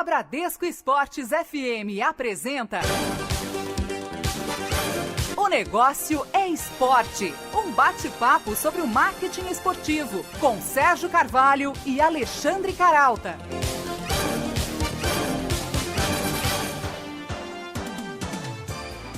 A Bradesco Esportes FM apresenta O Negócio é Esporte, um bate-papo sobre o marketing esportivo, com Sérgio Carvalho e Alexandre Caralta.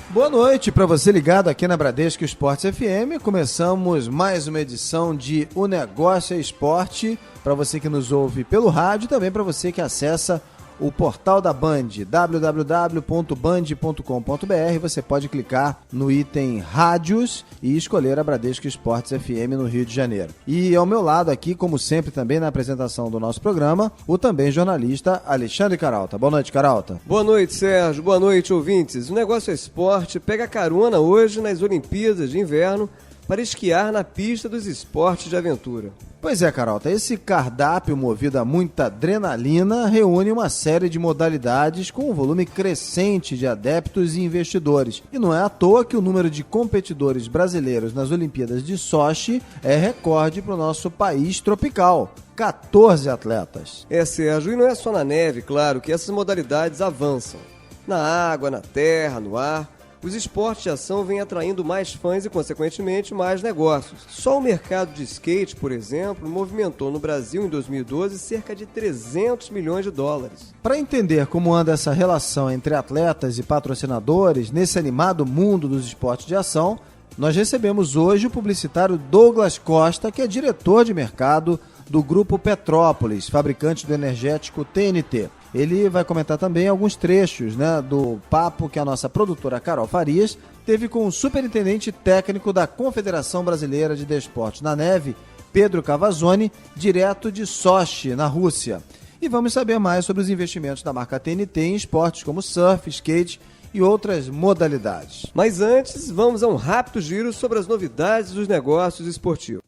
Boa noite para você ligado aqui na Bradesco Esportes FM. Começamos mais uma edição de O Negócio é Esporte, para você que nos ouve pelo rádio e também para você que acessa o portal da Band, www.band.com.br. Você pode clicar no item Rádios e escolher a Bradesco Esportes FM no Rio de Janeiro. E ao meu lado aqui, como sempre, também na apresentação do nosso programa, o também jornalista Alexandre Caralta. Boa noite, Caralta. Boa noite, Sérgio. Boa noite, ouvintes. O Negócio é Esporte pega carona hoje nas Olimpíadas de Inverno para esquiar na pista dos esportes de aventura. Pois é, Carolta, esse cardápio movido a muita adrenalina reúne uma série de modalidades com um volume crescente de adeptos e investidores. E não é à toa que o número de competidores brasileiros nas Olimpíadas de Sochi é recorde para o nosso país tropical. 14 atletas. É, Sérgio, e não é só na neve, claro, que essas modalidades avançam. Na água, na terra, no ar. Os esportes de ação vêm atraindo mais fãs e, consequentemente, mais negócios. Só o mercado de skate, por exemplo, movimentou no Brasil, em 2012, cerca de 300 milhões de dólares. Para entender como anda essa relação entre atletas e patrocinadores nesse animado mundo dos esportes de ação, nós recebemos hoje o publicitário Douglas Costa, que é diretor de mercado do Grupo Petrópolis, fabricante do energético TNT. Ele vai comentar também alguns trechos, do papo que a nossa produtora Carol Farias teve com o superintendente técnico da Confederação Brasileira de Desportos na Neve, Pedro Cavazzoni, direto de Sochi, na Rússia. E vamos saber mais sobre os investimentos da marca TNT em esportes como surf, skate e outras modalidades. Mas antes, vamos a um rápido giro sobre as novidades dos negócios esportivos.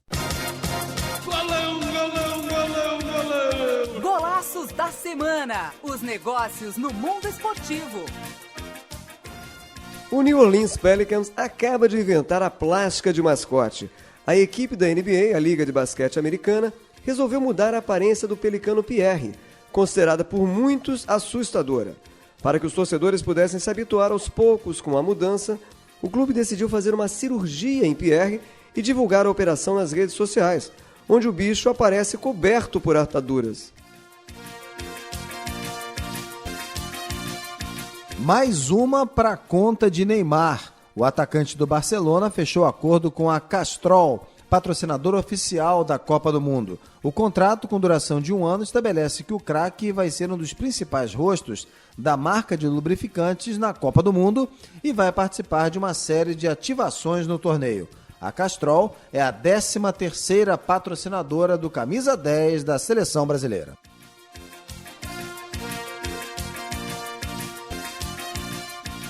Da semana, os negócios no mundo esportivo. O New Orleans Pelicans acaba de inventar a plástica de mascote. A equipe da NBA, a Liga de Basquete Americana, resolveu mudar a aparência do pelicano Pierre, considerada por muitos assustadora. Para que os torcedores pudessem se habituar aos poucos com a mudança, o clube decidiu fazer uma cirurgia em Pierre e divulgar a operação nas redes sociais, onde o bicho aparece coberto por ataduras. Mais uma para a conta de Neymar. O atacante do Barcelona fechou acordo com a Castrol, patrocinador oficial da Copa do Mundo. O contrato, com duração de 1 ano, estabelece que o craque vai ser um dos principais rostos da marca de lubrificantes na Copa do Mundo e vai participar de uma série de ativações no torneio. A Castrol é a 13ª patrocinadora do Camisa 10 da Seleção Brasileira.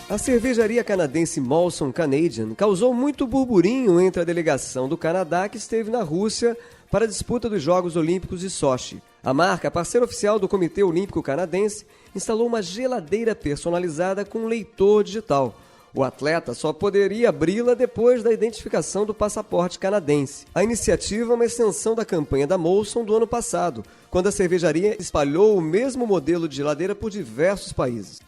A cervejaria canadense Molson Canadian causou muito burburinho entre a delegação do Canadá que esteve na Rússia para a disputa dos Jogos Olímpicos de Sochi. A marca, parceira oficial do Comitê Olímpico Canadense, instalou uma geladeira personalizada com leitor digital. O atleta só poderia abri-la depois da identificação do passaporte canadense. A iniciativa é uma extensão da campanha da Molson do ano passado, quando a cervejaria espalhou o mesmo modelo de geladeira por diversos países.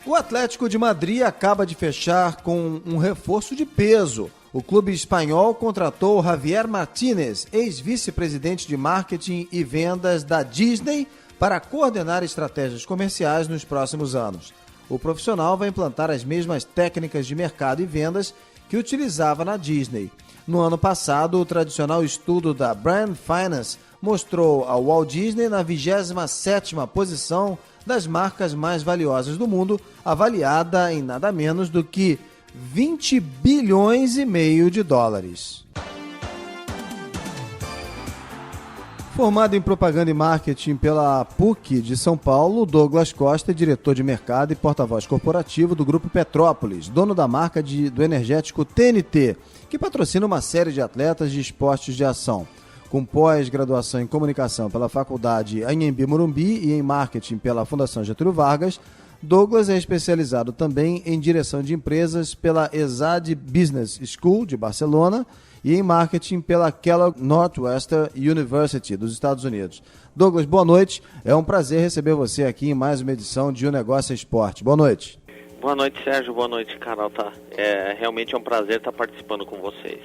O Atlético de Madrid acaba de fechar com um reforço de peso. O clube espanhol contratou Javier Martínez, ex-vice-presidente de marketing e vendas da Disney, para coordenar estratégias comerciais nos próximos anos. O profissional vai implantar as mesmas técnicas de mercado e vendas que utilizava na Disney. No ano passado, o tradicional estudo da Brand Finance mostrou a Walt Disney na 27ª posição das marcas mais valiosas do mundo, avaliada em nada menos do que 20 bilhões e meio de dólares. Formado em propaganda e marketing pela PUC de São Paulo, Douglas Costa é diretor de mercado e porta-voz corporativo do Grupo Petrópolis, dono da marca do energético TNT, que patrocina uma série de atletas de esportes de ação. Com pós-graduação em comunicação pela Faculdade Anhembi Morumbi e em marketing pela Fundação Getúlio Vargas, Douglas é especializado também em direção de empresas pela ESAD Business School de Barcelona e em marketing pela Kellogg Northwestern University dos Estados Unidos. Douglas, boa noite. É um prazer receber você aqui em mais uma edição de O Negócio é Esporte. Boa noite. Boa noite, Sérgio. Boa noite, Carol. Realmente é um prazer estar participando com vocês.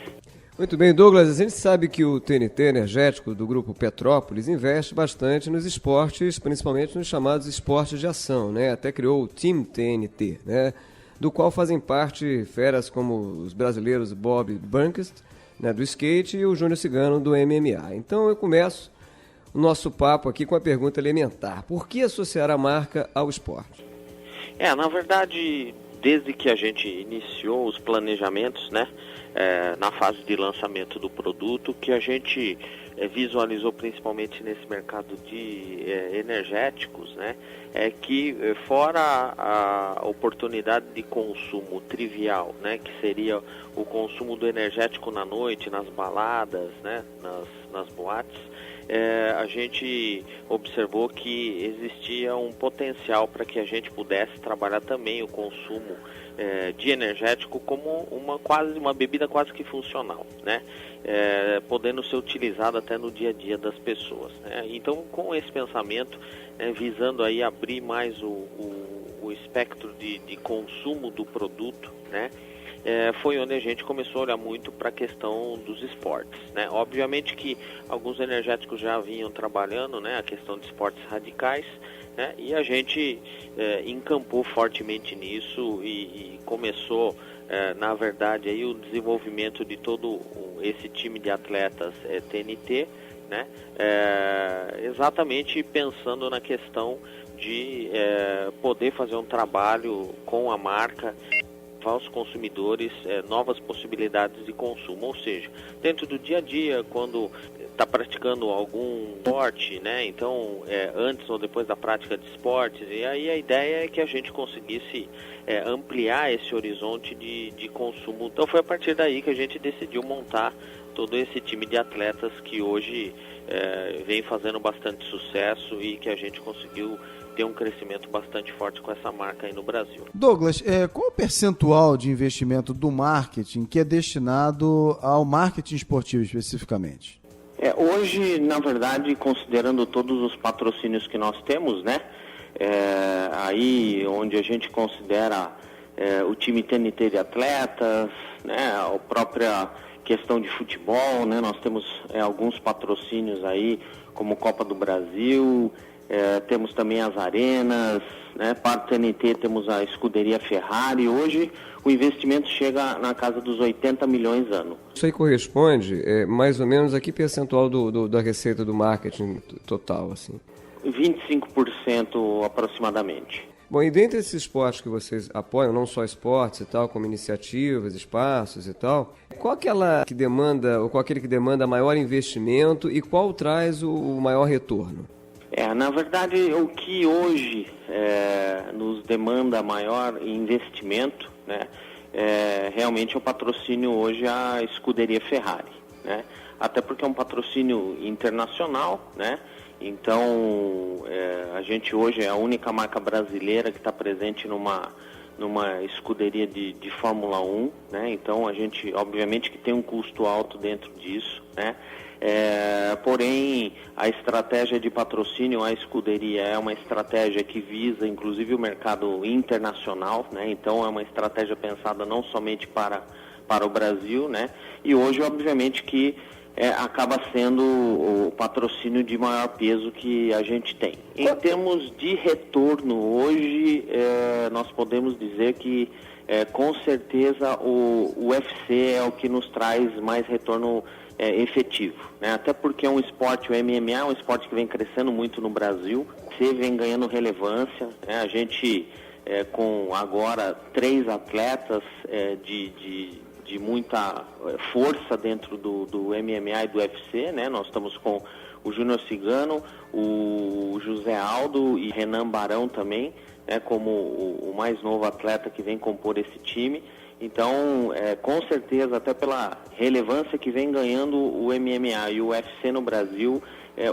Muito bem, Douglas. A gente sabe que o TNT Energético do Grupo Petrópolis investe bastante nos esportes, principalmente nos chamados esportes de ação, né? Até criou o Team TNT, né? Do qual fazem parte feras como os brasileiros Bob Burnquist, né, do skate, e o Júnior Cigano do MMA. Então eu começo o nosso papo aqui com a pergunta elementar: por que associar a marca ao esporte? Na verdade, desde que a gente iniciou os planejamentos, né, na fase de lançamento do produto, que a gente visualizou principalmente nesse mercado de energéticos, né, que fora a oportunidade de consumo trivial, né, que seria o consumo do energético na noite, nas baladas, né, nas boates, a gente observou que existia um potencial para que a gente pudesse trabalhar também o consumo de energético como uma bebida quase que funcional, né? Podendo ser utilizada até no dia a dia das pessoas, né? Então, com esse pensamento, visando aí abrir mais o espectro de consumo do produto, né? Foi onde a gente começou a olhar muito para a questão dos esportes, né? Obviamente que alguns energéticos já vinham trabalhando, né, a questão de esportes radicais, né? E a gente encampou fortemente nisso e começou, na verdade, aí o desenvolvimento de todo esse time de atletas TNT, né? Exatamente pensando na questão de poder fazer um trabalho com a marca aos consumidores novas possibilidades de consumo, ou seja, dentro do dia a dia, quando está praticando algum esporte, né? Então, antes ou depois da prática de esportes, e aí a ideia é que a gente conseguisse ampliar esse horizonte de consumo. Então, foi a partir daí que a gente decidiu montar todo esse time de atletas que hoje vem fazendo bastante sucesso e que a gente conseguiu ter um crescimento bastante forte com essa marca aí no Brasil. Douglas, qual o percentual de investimento do marketing que é destinado ao marketing esportivo especificamente? Hoje, na verdade, considerando todos os patrocínios que nós temos, né, aí onde a gente considera o time TNT de atletas, né, a própria questão de futebol, né, nós temos alguns patrocínios aí, como Copa do Brasil, temos também as arenas, né? Para o TNT temos a escuderia Ferrari. Hoje o investimento chega na casa dos 80 milhões ano. Isso aí corresponde mais ou menos a que percentual da receita do marketing total, assim? 25% aproximadamente. Bom, e dentre esses esportes que vocês apoiam, não só esportes e tal, como iniciativas, espaços e tal, qual aquele que demanda maior investimento e qual traz o maior retorno? Na verdade, o que hoje nos demanda maior investimento, né, realmente é o patrocínio hoje à escuderia Ferrari, né? Até porque é um patrocínio internacional, né? Então, a gente hoje é a única marca brasileira que está presente numa escuderia de Fórmula 1, né? Então, a gente, obviamente, que tem um custo alto dentro disso, né? Porém, a estratégia de patrocínio à escuderia é uma estratégia que visa, inclusive, o mercado internacional, né? Então, é uma estratégia pensada não somente para o Brasil, né? E hoje, obviamente, que acaba sendo o patrocínio de maior peso que a gente tem. Em termos de retorno, hoje nós podemos dizer que com certeza o UFC é o que nos traz mais retorno efetivo, né? Até porque é um esporte, o MMA é um esporte que vem crescendo muito no Brasil, você vem ganhando relevância, né? A gente com agora 3 atletas de muita força dentro do MMA e do UFC, né? Nós estamos com o Júnior Cigano, o José Aldo e Renan Barão também, né? Como o mais novo atleta que vem compor esse time. Então, com certeza, até pela relevância que vem ganhando o MMA e o UFC no Brasil,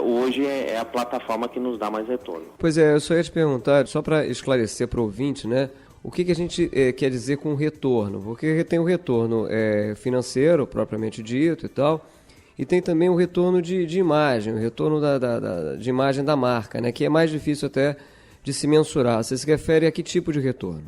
hoje é a plataforma que nos dá mais retorno. Pois é, eu só ia te perguntar, só para esclarecer para o ouvinte, né? O que a gente quer dizer com retorno? Porque tem o retorno financeiro, propriamente dito e tal, e tem também o retorno de imagem, o retorno de imagem da marca, né? Que é mais difícil até de se mensurar. Você se refere a que tipo de retorno?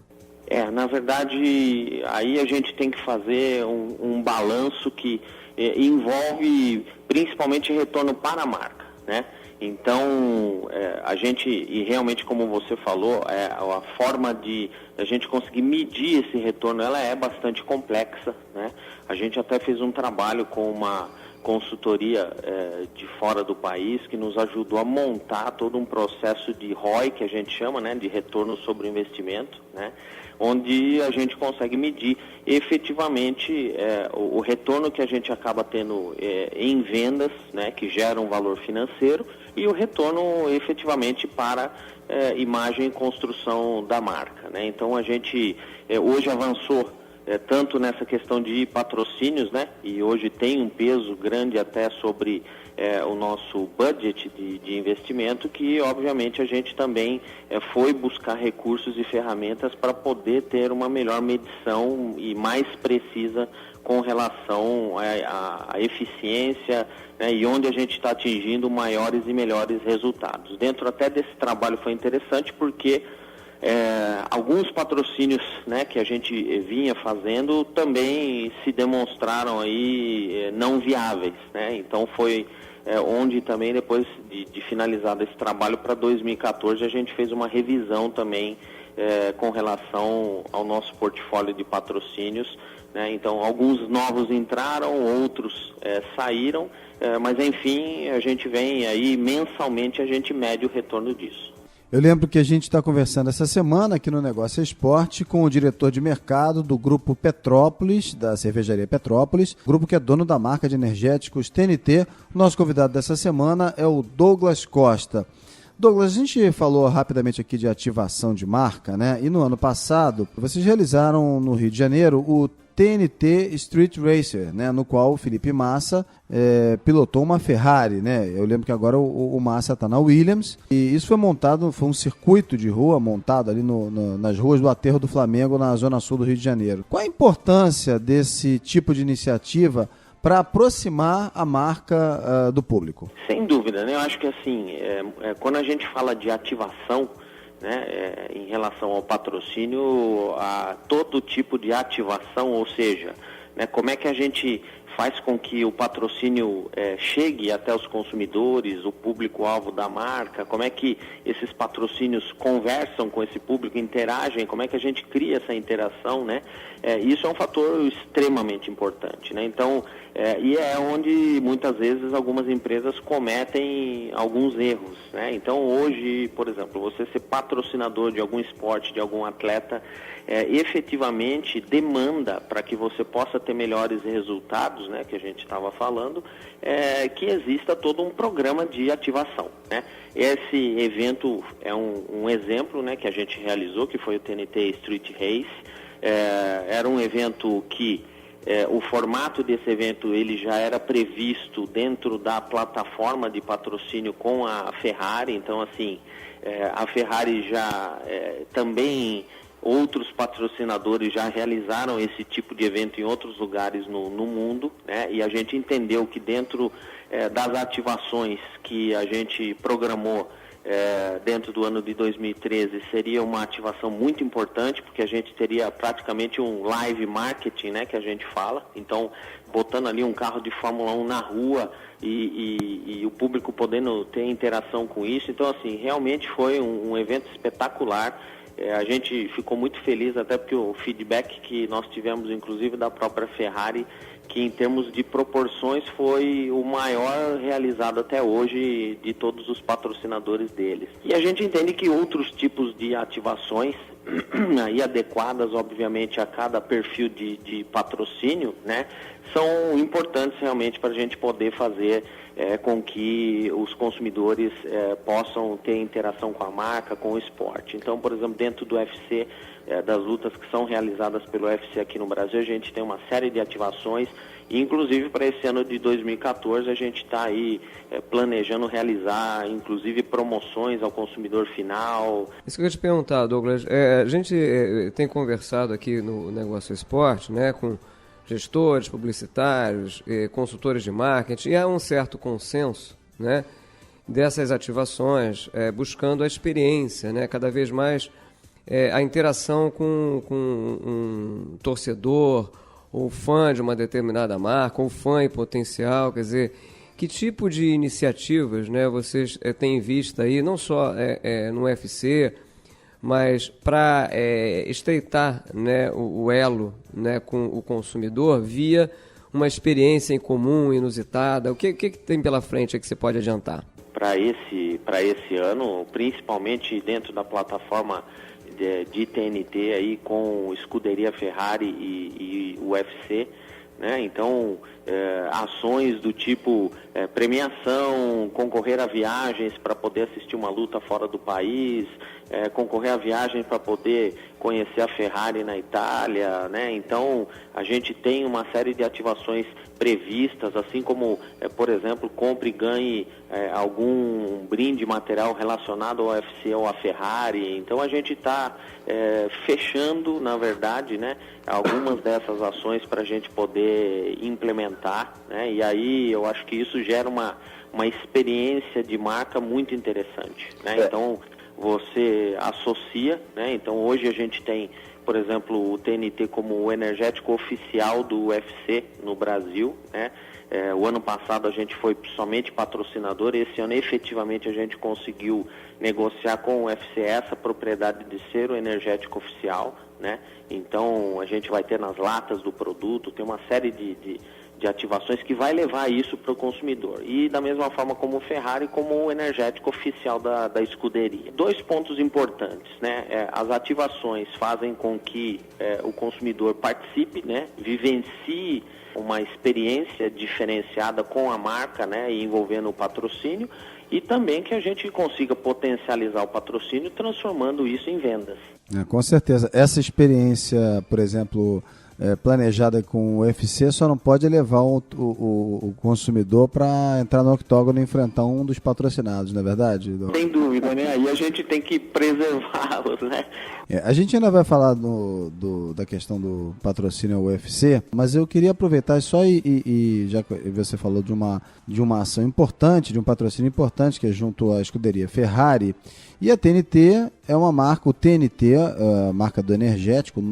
Na verdade, aí a gente tem que fazer um balanço que envolve principalmente retorno para a marca, né? Então, a gente, e realmente como você falou, a forma de a gente conseguir medir esse retorno, ela é bastante complexa, né? A gente até fez um trabalho com uma consultoria de fora do país que nos ajudou a montar todo um processo de ROI, que a gente chama, né, de retorno sobre o investimento, né, onde a gente consegue medir efetivamente o retorno que a gente acaba tendo em vendas, né, que geram valor financeiro, e o retorno efetivamente para imagem e construção da marca, né. Então a gente hoje avançou tanto nessa questão de patrocínios, né? E hoje tem um peso grande até sobre o nosso budget de investimento, que obviamente a gente também foi buscar recursos e ferramentas para poder ter uma melhor medição e mais precisa com relação à eficiência, né, e onde a gente está atingindo maiores e melhores resultados. Dentro até desse trabalho foi interessante porque alguns patrocínios, né, que a gente vinha fazendo também se demonstraram aí não viáveis, né? Então foi onde também depois de finalizado esse trabalho para 2014 a gente fez uma revisão também com relação ao nosso portfólio de patrocínios, né? Então alguns novos entraram, outros saíram, mas enfim a gente vem aí mensalmente, a gente mede o retorno disso. Eu lembro que a gente está conversando essa semana aqui no Negócio Esporte com o diretor de mercado do Grupo Petrópolis, da cervejaria Petrópolis, grupo que é dono da marca de energéticos TNT. O nosso convidado dessa semana é o Douglas Costa. Douglas, a gente falou rapidamente aqui de ativação de marca, né? E no ano passado, vocês realizaram no Rio de Janeiro o TNT Street Racer, né, no qual o Felipe Massa pilotou uma Ferrari, né? Eu lembro que agora o Massa está na Williams, e isso foi um circuito de rua montado ali nas ruas do Aterro do Flamengo, na zona sul do Rio de Janeiro. Qual a importância desse tipo de iniciativa para aproximar a marca do público? Sem dúvida, né? Eu acho que assim, quando a gente fala de ativação, né, em relação ao patrocínio, a todo tipo de ativação, ou seja, né, como é que a gente faz com que o patrocínio chegue até os consumidores, o público-alvo da marca, como é que esses patrocínios conversam com esse público, interagem, como é que a gente cria essa interação, né? Isso é um fator extremamente importante, né? Então, e é onde muitas vezes algumas empresas cometem alguns erros, né? Então hoje, por exemplo, você ser patrocinador de algum esporte, de algum atleta, efetivamente demanda para que você possa ter melhores resultados, né, que a gente estava falando, que exista todo um programa de ativação, né? Esse evento é um exemplo, né, que a gente realizou, que foi o TNT Street Race. Era um evento que o formato desse evento ele já era previsto dentro da plataforma de patrocínio com a Ferrari. Então, assim, a Ferrari já também, outros patrocinadores já realizaram esse tipo de evento em outros lugares no mundo, né? E a gente entendeu que dentro das ativações que a gente programou dentro do ano de 2013 seria uma ativação muito importante, porque a gente teria praticamente um live marketing, né, que a gente fala. Então, botando ali um carro de Fórmula 1 na rua e o público podendo ter interação com isso. Então, assim, realmente foi um evento espetacular. A gente ficou muito feliz, até porque o feedback que nós tivemos, inclusive da própria Ferrari, que em termos de proporções foi o maior realizado até hoje de todos os patrocinadores deles. E a gente entende que outros tipos de ativações, aí adequadas obviamente a cada perfil de patrocínio, né, são importantes realmente para a gente poder fazer com que os consumidores possam ter interação com a marca, com o esporte. Então, por exemplo, dentro do UFC, das lutas que são realizadas pelo UFC aqui no Brasil, a gente tem uma série de ativações, e inclusive para esse ano de 2014 a gente está aí planejando realizar, inclusive, promoções ao consumidor final. Isso que eu ia te perguntar, Douglas, a gente tem conversado aqui no Negócio Esporte, né, com gestores, publicitários, consultores de marketing, e há um certo consenso, né, dessas ativações, buscando a experiência, né, cada vez mais a interação com um torcedor, ou fã de uma determinada marca, ou fã em potencial. Quer dizer, que tipo de iniciativas, né, vocês têm visto aí, não só no UFC, mas para estreitar, né, o elo, né, com o consumidor via uma experiência em comum, inusitada? O que tem pela frente que você pode adiantar? Para esse ano, principalmente dentro da plataforma de TNT aí com Scuderia Ferrari e UFC, né? Então, ações do tipo premiação, concorrer a viagens para poder assistir uma luta fora do país, concorrer a viagens para poder conhecer a Ferrari na Itália, né? Então, a gente tem uma série de ativações previstas, assim como, por exemplo, compre e ganhe algum brinde material relacionado ao UFC ou à Ferrari. Então, a gente está fechando, na verdade, né, algumas dessas ações para a gente poder implementar, né? E aí eu acho que isso gera uma experiência de marca muito interessante, né? Então, você associa, né? Então, hoje a gente tem, por exemplo, o TNT como o energético oficial do UFC no Brasil, né? O ano passado a gente foi somente patrocinador, esse ano efetivamente a gente conseguiu negociar com o UFC essa propriedade de ser o energético oficial, né? Então, a gente vai ter nas latas do produto, tem uma série de ativações que vai levar isso para o consumidor. E da mesma forma como o Ferrari, como o energético oficial da escuderia. 2 pontos importantes, né? As ativações fazem com que o consumidor participe, né? Vivencie uma experiência diferenciada com a marca, né? E envolvendo o patrocínio, e também que a gente consiga potencializar o patrocínio transformando isso em vendas. Com certeza. Essa experiência, por exemplo, planejada com o UFC só não pode levar o consumidor para entrar no octógono e enfrentar um dos patrocinados, não é verdade? Sem dúvida, né? Aí a gente tem que preservá-los, né? A gente ainda vai falar da questão do patrocínio ao UFC, mas eu queria aproveitar só e já que você falou de uma ação importante, de um patrocínio importante, que é junto à escuderia Ferrari, e a TNT é uma marca, o TNT, a marca do energético,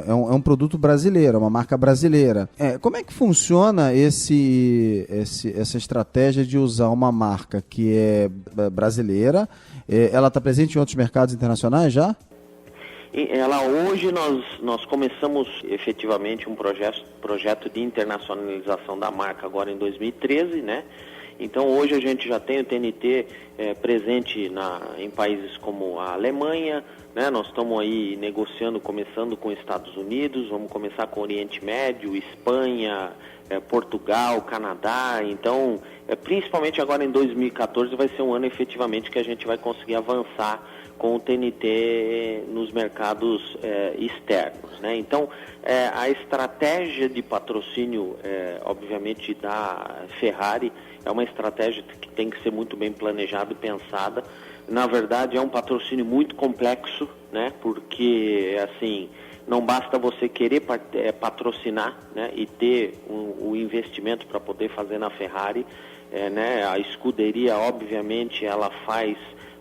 é um produto brasileiro, é uma marca brasileira. Como é que funciona essa estratégia de usar uma marca que é brasileira? Ela está presente em outros mercados internacionais já? Hoje nós começamos efetivamente um projeto de internacionalização da marca agora em 2013, né? Então hoje a gente já tem o TNT presente em países como a Alemanha, né? Nós estamos aí começando com os Estados Unidos, vamos começar com o Oriente Médio, Espanha, Portugal, Canadá. Então, principalmente agora em 2014 vai ser um ano efetivamente que a gente vai conseguir avançar com o TNT nos mercados externos, né? Então, a estratégia de patrocínio, obviamente, da Ferrari é uma estratégia que tem que ser muito bem planejada e pensada. Na verdade, é um patrocínio muito complexo, né? Porque, assim, não basta você querer patrocinar, né? E ter o investimento para poder fazer na Ferrari, né? A escuderia, obviamente, ela faz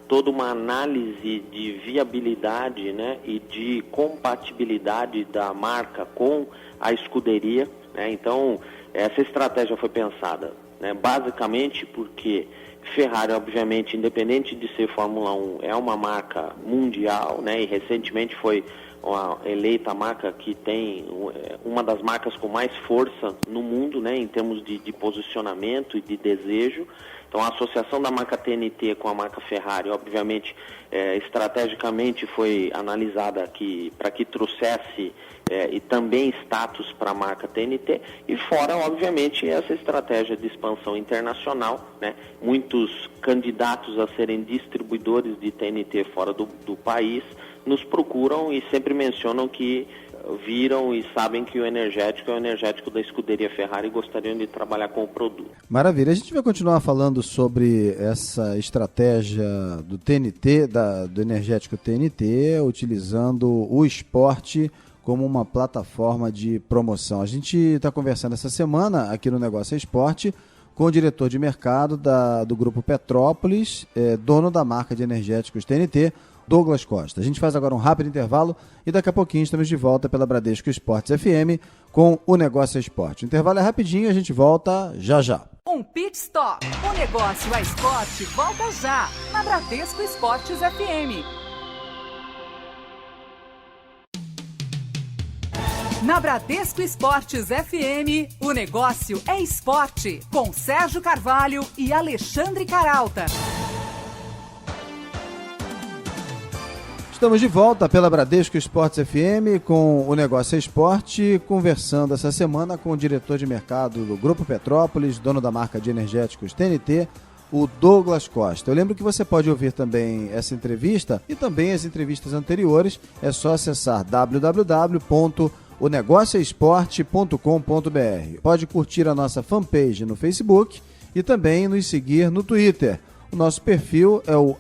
toda uma análise de viabilidade, né, e de compatibilidade da marca com a escuderia, né? Então, essa estratégia foi pensada, né, basicamente porque Ferrari, obviamente, independente de ser Fórmula 1, é uma marca mundial, né, e recentemente foi eleita a marca que tem uma das marcas com mais força no mundo, né, em termos de posicionamento e de desejo. Então, a associação da marca TNT com a marca Ferrari, obviamente, estrategicamente foi analisada para que trouxesse e também status para a marca TNT, e fora, obviamente, essa estratégia de expansão internacional, né? Muitos candidatos a serem distribuidores de TNT fora do país nos procuram e sempre mencionam que viram e sabem que o energético é o energético da escuderia Ferrari e gostariam de trabalhar com o produto. Maravilha. A gente vai continuar falando sobre essa estratégia do TNT, do energético TNT, utilizando o esporte como uma plataforma de promoção. A gente está conversando essa semana aqui no Negócio é Esporte com o diretor de mercado do Grupo Petrópolis, dono da marca de energéticos TNT, Douglas Costa. A gente faz agora um rápido intervalo e daqui a pouquinho estamos de volta pela Bradesco Esportes FM com o Negócio é Esporte. O intervalo é rapidinho, a gente volta já já. Um pit stop. O Negócio é Esporte volta já na Bradesco Esportes FM. Na Bradesco Esportes FM, o Negócio é Esporte, com Sérgio Carvalho e Alexandre Caralta. Estamos de volta pela Bradesco Esportes FM com o Negócio é Esporte, conversando essa semana com o diretor de mercado do Grupo Petrópolis, dono da marca de energéticos TNT, o Douglas Costa. Eu lembro que você pode ouvir também essa entrevista e também as entrevistas anteriores. É só acessar www.onegocioesporte.com.br. Pode curtir a nossa fanpage no Facebook e também nos seguir no Twitter. O nosso perfil é o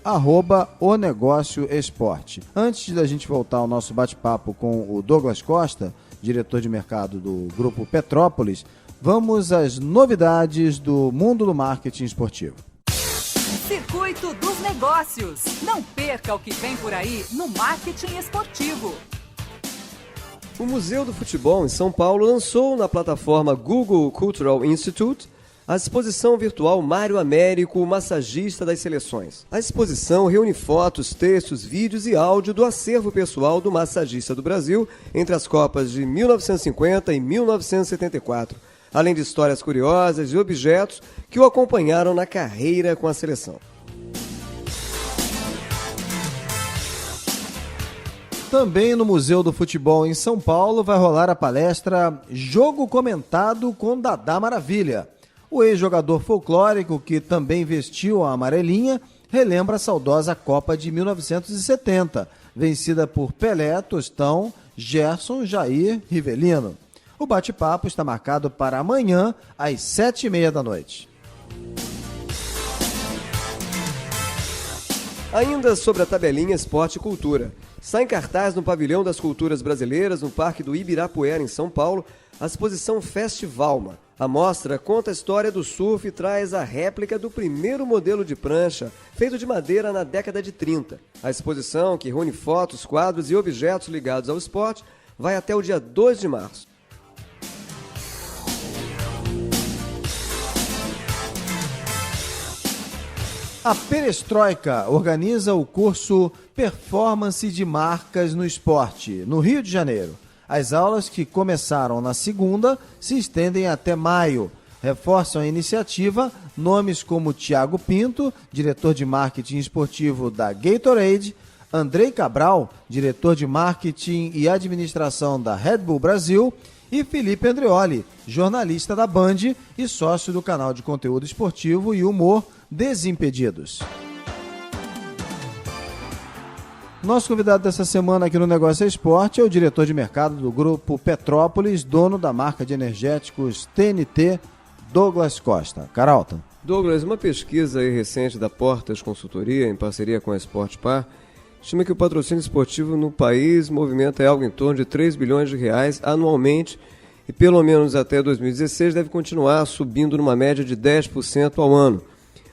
@onegocioesporte. Antes da gente voltar ao nosso bate-papo com o Douglas Costa, diretor de mercado do Grupo Petrópolis, vamos às novidades do mundo do marketing esportivo. Circuito dos Negócios. Não perca o que vem por aí no marketing esportivo. O Museu do Futebol em São Paulo lançou na plataforma Google Cultural Institute a exposição virtual Mário Américo, o massagista das seleções. A exposição reúne fotos, textos, vídeos e áudio do acervo pessoal do massagista do Brasil entre as Copas de 1950 e 1974, além de histórias curiosas e objetos que o acompanharam na carreira com a seleção. Também no Museu do Futebol em São Paulo vai rolar a palestra Jogo Comentado com Dadá Maravilha. O ex-jogador folclórico, que também vestiu a amarelinha, relembra a saudosa Copa de 1970, vencida por Pelé, Tostão, Gerson, Jair, Rivelino. O bate-papo está marcado para amanhã, às 7h30 da noite. Ainda sobre a tabelinha Esporte e Cultura. Está em cartaz no Pavilhão das Culturas Brasileiras, no Parque do Ibirapuera, em São Paulo, a exposição Festivalma. A mostra conta a história do surf e traz a réplica do primeiro modelo de prancha, feito de madeira na década de 30. A exposição, que reúne fotos, quadros e objetos ligados ao esporte, vai até o dia 2 de março. A Perestroika organiza o curso Performance de Marcas no Esporte, no Rio de Janeiro. As aulas, que começaram na segunda, se estendem até maio. Reforçam a iniciativa nomes como Thiago Pinto, diretor de marketing esportivo da Gatorade, Andrei Cabral, diretor de marketing e administração da Red Bull Brasil, e Felipe Andreoli, jornalista da Band e sócio do canal de conteúdo esportivo e humor Desimpedidos. Nosso convidado dessa semana aqui no Negócio é Esporte é o diretor de mercado do Grupo Petrópolis, dono da marca de energéticos TNT, Douglas Costa. Caralta. Douglas, uma pesquisa aí recente da Portas Consultoria, em parceria com a Sportpar, estima que o patrocínio esportivo no país movimenta algo em torno de 3 bilhões de reais anualmente e pelo menos até 2016 deve continuar subindo numa média de 10% ao ano.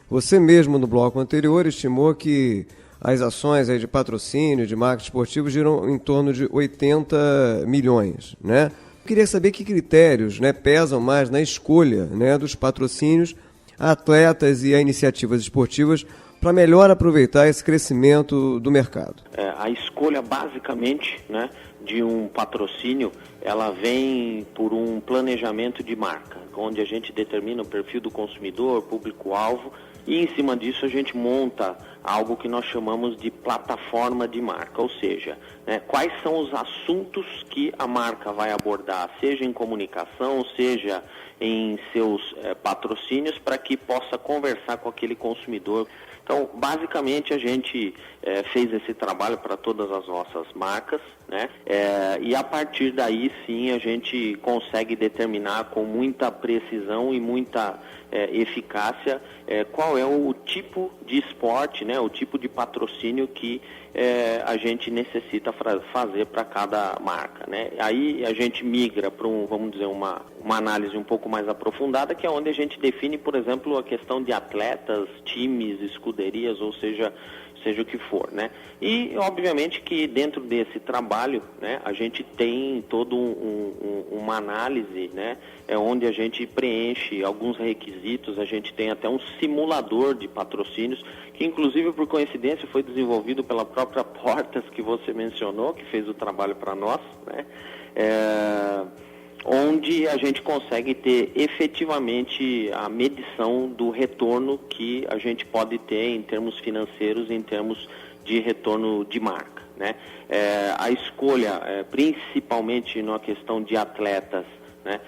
Você mesmo no bloco anterior estimou que as ações aí de patrocínio, de marketing esportivo giram em torno de 80 milhões, né? Eu queria saber que critérios, né, pesam mais na escolha, né, dos patrocínios, atletas e iniciativas esportivas para melhor aproveitar esse crescimento do mercado. A escolha basicamente, né, de um patrocínio, ela vem por um planejamento de marca, onde a gente determina o perfil do consumidor, público-alvo, e em cima disso a gente monta algo que nós chamamos de plataforma de marca, ou seja, né, quais são os assuntos que a marca vai abordar, seja em comunicação, seja em seus patrocínios, para que possa conversar com aquele consumidor. Então, basicamente, a gente fez esse trabalho para todas as nossas marcas, né? E a partir daí, sim, a gente consegue determinar com muita precisão e muita eficácia qual é o tipo de esporte, né? O tipo de patrocínio que a gente necessita fazer para cada marca, né? Aí a gente migra para vamos dizer, uma análise um pouco mais aprofundada, que é onde a gente define, por exemplo, a questão de atletas, times, escuderias, ou seja o que for, né? E, obviamente, que dentro desse trabalho, né, a gente tem toda uma análise, né, onde a gente preenche alguns requisitos, a gente tem até um simulador de patrocínios, que, inclusive, por coincidência, foi desenvolvido pela própria Portas, que você mencionou, que fez o trabalho para nós, né? Onde a gente consegue ter efetivamente a medição do retorno que a gente pode ter em termos financeiros, em termos de retorno de marca, né? A escolha, principalmente na questão de atletas, né?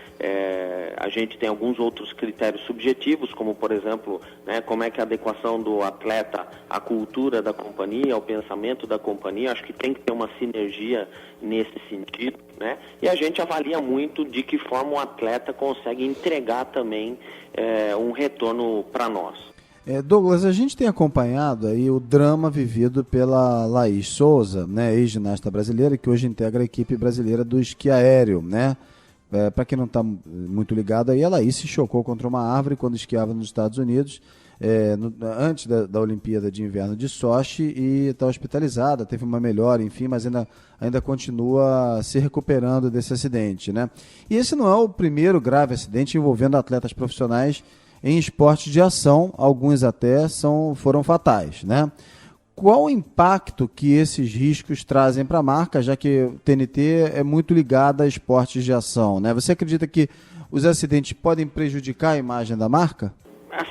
A gente tem alguns outros critérios subjetivos, como, por exemplo, né, como é que a adequação do atleta à cultura da companhia, ao pensamento da companhia. Acho que tem que ter uma sinergia nesse sentido, né? E a gente avalia muito de que forma o atleta consegue entregar também um retorno para nós. Douglas, a gente tem acompanhado aí o drama vivido pela Laís Souza, né, ex-ginasta brasileira, que hoje integra a equipe brasileira do esqui aéreo, né? Para quem não está muito ligado aí, a Laís se chocou contra uma árvore quando esquiava nos Estados Unidos, antes da Olimpíada de Inverno de Sochi, e está hospitalizada, teve uma melhora, enfim, mas ainda continua se recuperando desse acidente, né? E esse não é o primeiro grave acidente envolvendo atletas profissionais em esportes de ação, alguns até foram fatais, né? Qual o impacto que esses riscos trazem para a marca, já que o TNT é muito ligado a esportes de ação, né? Você acredita que os acidentes podem prejudicar a imagem da marca?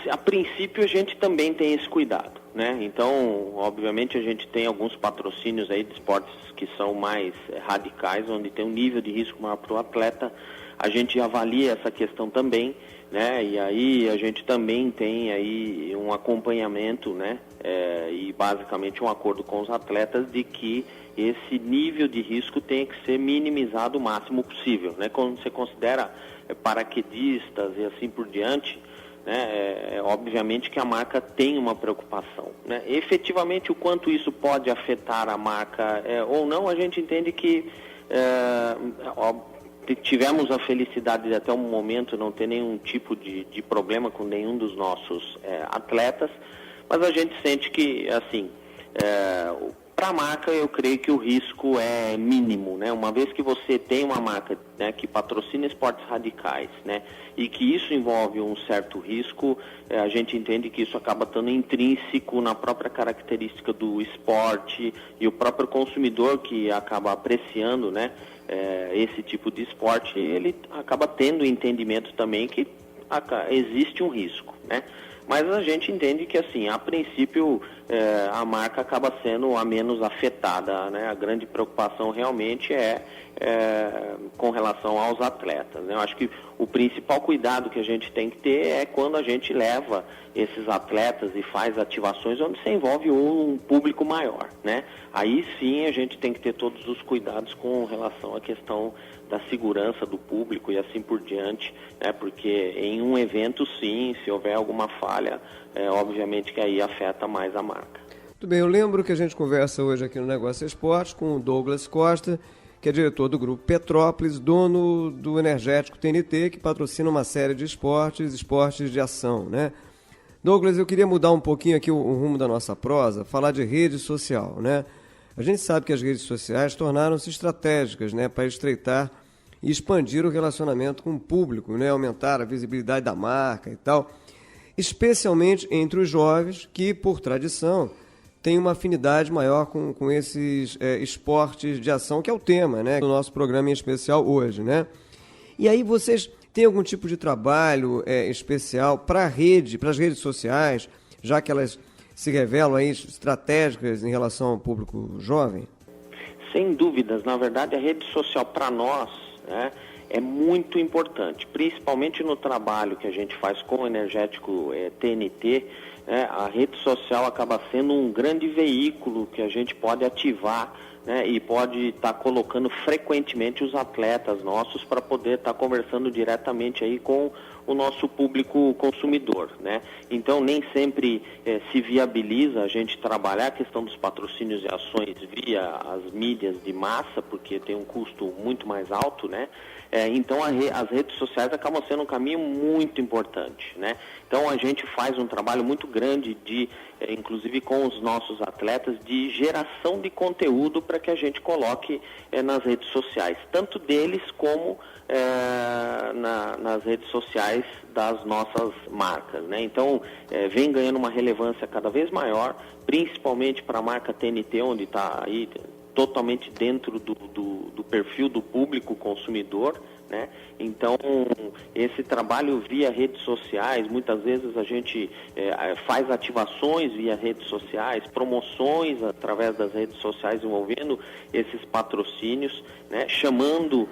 A princípio, a gente também tem esse cuidado, né? Então, obviamente, a gente tem alguns patrocínios aí de esportes que são mais radicais, onde tem um nível de risco maior para o atleta. A gente avalia essa questão também, né? E aí a gente também tem aí um acompanhamento, né? E basicamente um acordo com os atletas de que esse nível de risco tem que ser minimizado o máximo possível, né? Quando você considera paraquedistas e assim por diante, né? Obviamente que a marca tem uma preocupação, né? Efetivamente, o quanto isso pode afetar a marca ou não, a gente entende que tivemos a felicidade de até um momento não ter nenhum tipo de problema com nenhum dos nossos atletas, mas a gente sente que, assim, para a marca eu creio que o risco é mínimo, né? Uma vez que você tem uma marca, né, que patrocina esportes radicais, né, e que isso envolve um certo risco, a gente entende que isso acaba estando intrínseco na própria característica do esporte, e o próprio consumidor que acaba apreciando, né, esse tipo de esporte, ele acaba tendo entendimento também que existe um risco, né? Mas a gente entende que, assim, a princípio, a marca acaba sendo a menos afetada, né? A grande preocupação realmente é com relação aos atletas, né? Eu acho que o principal cuidado que a gente tem que ter é quando a gente leva esses atletas e faz ativações onde se envolve um público maior, né? Aí sim a gente tem que ter todos os cuidados com relação à questão da segurança do público e assim por diante, né? Porque em um evento, sim, se houver alguma falha, obviamente que aí afeta mais a marca. Muito bem, eu lembro que a gente conversa hoje aqui no Negócio Esporte com o Douglas Costa, que é diretor do Grupo Petrópolis, dono do energético TNT, que patrocina uma série de esportes de ação, né? Douglas, eu queria mudar um pouquinho aqui o rumo da nossa prosa, falar de rede social, né? A gente sabe que as redes sociais tornaram-se estratégicas, né, para estreitar e expandir o relacionamento com o público, né, aumentar a visibilidade da marca e tal, especialmente entre os jovens que, por tradição, tem uma afinidade maior com esses esportes de ação, que é o tema, né, do nosso programa em especial hoje, né? E aí vocês têm algum tipo de trabalho especial para as redes sociais, já que elas se revelam aí estratégicas em relação ao público jovem? Sem dúvidas, na verdade a rede social para nós, né, é muito importante, principalmente no trabalho que a gente faz com o energético TNT. A rede social acaba sendo um grande veículo que a gente pode ativar, né, e pode estar colocando frequentemente os atletas nossos para poder estar conversando diretamente aí com o nosso público consumidor, né? Então nem sempre se viabiliza a gente trabalhar a questão dos patrocínios e ações via as mídias de massa, porque tem um custo muito mais alto, né? Então as redes sociais acabam sendo um caminho muito importante, né? Então a gente faz um trabalho muito grande inclusive com os nossos atletas, de geração de conteúdo para que a gente coloque nas redes sociais, tanto deles como nas redes sociais das nossas marcas, né? Então vem ganhando uma relevância cada vez maior, principalmente para a marca TNT, onde está aí totalmente dentro do perfil do público consumidor, né? Então, esse trabalho via redes sociais, muitas vezes a gente faz ativações via redes sociais, promoções através das redes sociais envolvendo esses patrocínios, né? Chamando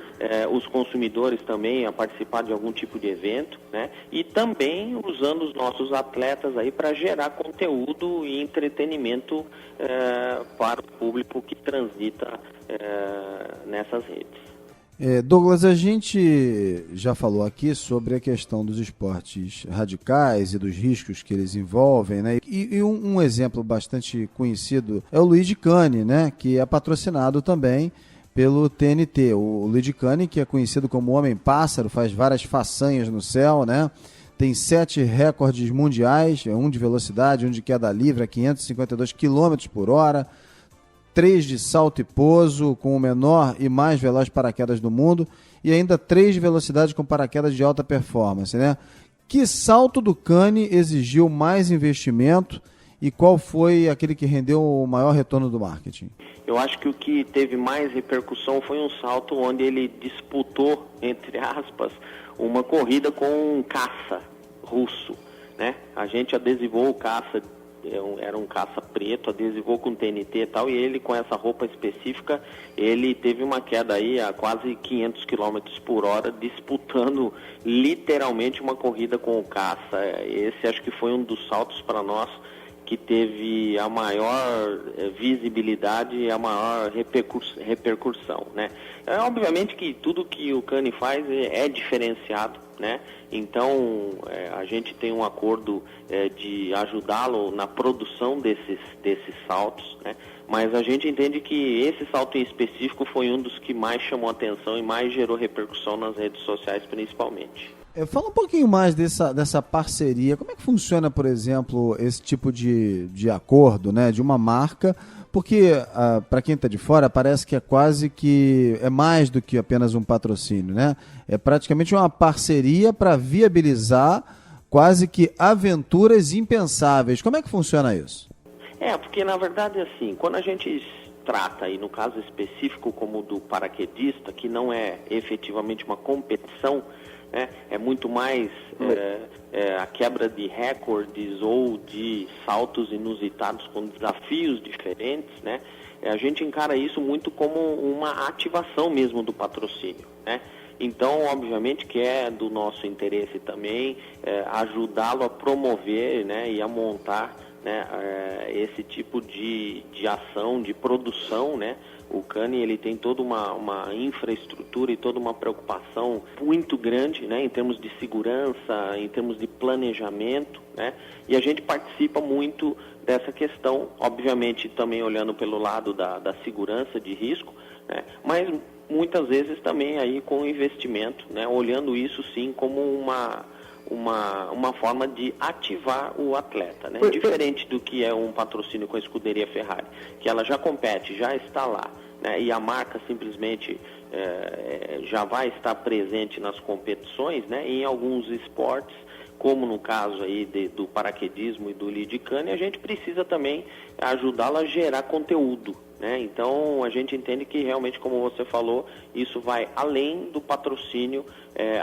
os consumidores também a participar de algum tipo de evento, né? E também usando os nossos atletas aí para gerar conteúdo e entretenimento para o público que transita nessas redes. Douglas, a gente já falou aqui sobre a questão dos esportes radicais e dos riscos que eles envolvem, né? E um exemplo bastante conhecido é o Luigi Cani, né? Que é patrocinado também pelo TNT. O Luigi Cani, que é conhecido como Homem-Pássaro, faz várias façanhas no céu, né? Tem 7 recordes mundiais, um de velocidade, um de queda livre a 552 km por hora, 3 de salto e pouso com o menor e mais veloz paraquedas do mundo e ainda 3 de velocidade com paraquedas de alta performance, né? Que salto do Cani exigiu mais investimento e qual foi aquele que rendeu o maior retorno do marketing? Eu acho que o que teve mais repercussão foi um salto onde ele disputou, entre aspas, uma corrida com um caça russo, né? A gente adesivou o caça, era um caça preto, adesivou com TNT e tal, e ele com essa roupa específica, ele teve uma queda aí a quase 500 km por hora, disputando literalmente uma corrida com o caça. Esse acho que foi um dos saltos para nós que teve a maior visibilidade e a maior repercussão, né? Obviamente que tudo que o Cani faz é diferenciado, né? Então a gente tem um acordo de ajudá-lo na produção desses saltos, né? Mas a gente entende que esse salto em específico foi um dos que mais chamou atenção e mais gerou repercussão nas redes sociais principalmente. Fala um pouquinho mais dessa parceria. Como é que funciona, por exemplo, esse tipo de acordo, né, de uma marca? Porque, para quem está de fora, parece que é quase que é mais do que apenas um patrocínio, né? É praticamente uma parceria para viabilizar quase que aventuras impensáveis. Como é que funciona isso? Porque na verdade, assim, quando a gente trata, aí no caso específico como do paraquedista, que não é efetivamente uma competição, né? É muito mais a quebra de recordes ou de saltos inusitados com desafios diferentes, né? A gente encara isso muito como uma ativação mesmo do patrocínio, né? Então, obviamente que é do nosso interesse também ajudá-lo a promover, né, e a montar, né, esse tipo de ação, de produção, né? O Cani, ele tem toda uma infraestrutura e toda uma preocupação muito grande, né, em termos de segurança, em termos de planejamento, né? E a gente participa muito dessa questão, obviamente também olhando pelo lado da segurança de risco, né? Mas muitas vezes também aí com investimento, né? Olhando isso sim como uma forma de ativar o atleta, né? Diferente do que é um patrocínio com a escuderia Ferrari, que ela já compete, já está lá, né? E a marca simplesmente já vai estar presente nas competições, né? Em alguns esportes, como no caso aí do paraquedismo e do Lidicane, a gente precisa também ajudá-la a gerar conteúdo, né? Então a gente entende que realmente, como você falou, isso vai além do patrocínio,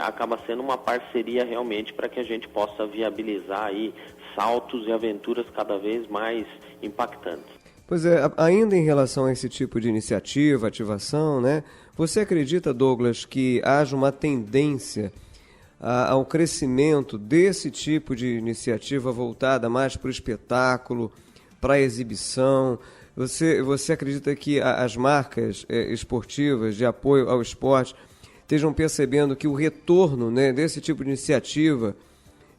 acaba sendo uma parceria realmente para que a gente possa viabilizar aí saltos e aventuras cada vez mais impactantes. Pois é, ainda em relação a esse tipo de iniciativa, ativação, né? Você acredita, Douglas, que haja uma tendência ao crescimento desse tipo de iniciativa voltada mais para o espetáculo, para a exibição? Você acredita que as marcas esportivas de apoio ao esporte estejam percebendo que o retorno, né, desse tipo de iniciativa,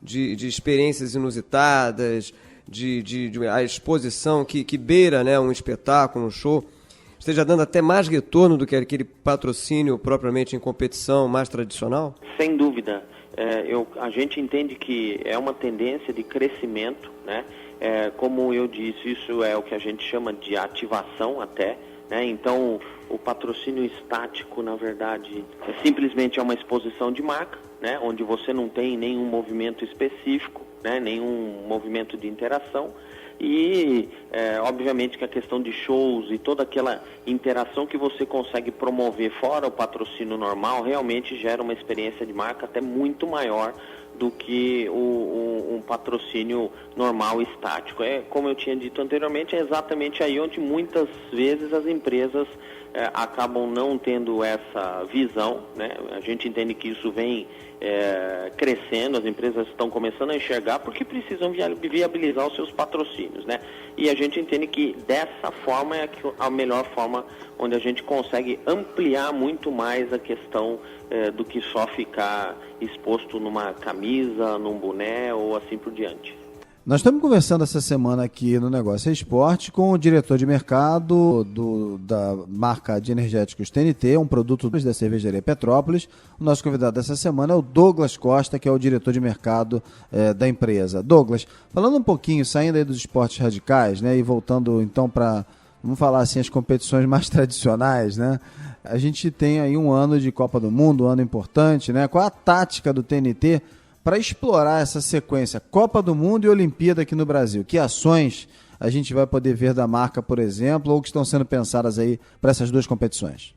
de experiências inusitadas, de a exposição que beira, né, um espetáculo, um show, esteja dando até mais retorno do que aquele patrocínio propriamente em competição mais tradicional? Sem dúvida. A gente entende que é uma tendência de crescimento, né? Como eu disse, isso é o que a gente chama de ativação até, né? Então, o patrocínio estático, na verdade, simplesmente é uma exposição de marca, né? Onde você não tem nenhum movimento específico, né? Nenhum movimento de interação. E, obviamente, que a questão de shows e toda aquela interação que você consegue promover fora o patrocínio normal realmente gera uma experiência de marca até muito maior do que um patrocínio normal estático. Como eu tinha dito anteriormente, é exatamente aí onde muitas vezes as empresas acabam não tendo essa visão, né? A gente entende que isso vem crescendo, as empresas estão começando a enxergar porque precisam viabilizar os seus patrocínios, né? E a gente entende que dessa forma é a melhor forma onde a gente consegue ampliar muito mais a questão do que só ficar exposto numa camisa, num boné ou assim por diante. Nós estamos conversando essa semana aqui no Negócio é Esporte com o diretor de mercado da marca de energéticos TNT, um produto da cervejaria Petrópolis. O nosso convidado dessa semana é o Douglas Costa, que é o diretor de mercado da empresa. Douglas, falando um pouquinho, saindo aí dos esportes radicais, né, e voltando então para, vamos falar assim, as competições mais tradicionais, né? A gente tem aí um ano de Copa do Mundo, um ano importante, né? Qual a tática do TNT para explorar essa sequência Copa do Mundo e Olimpíada aqui no Brasil? Que ações a gente vai poder ver da marca, por exemplo, ou que estão sendo pensadas aí para essas duas competições?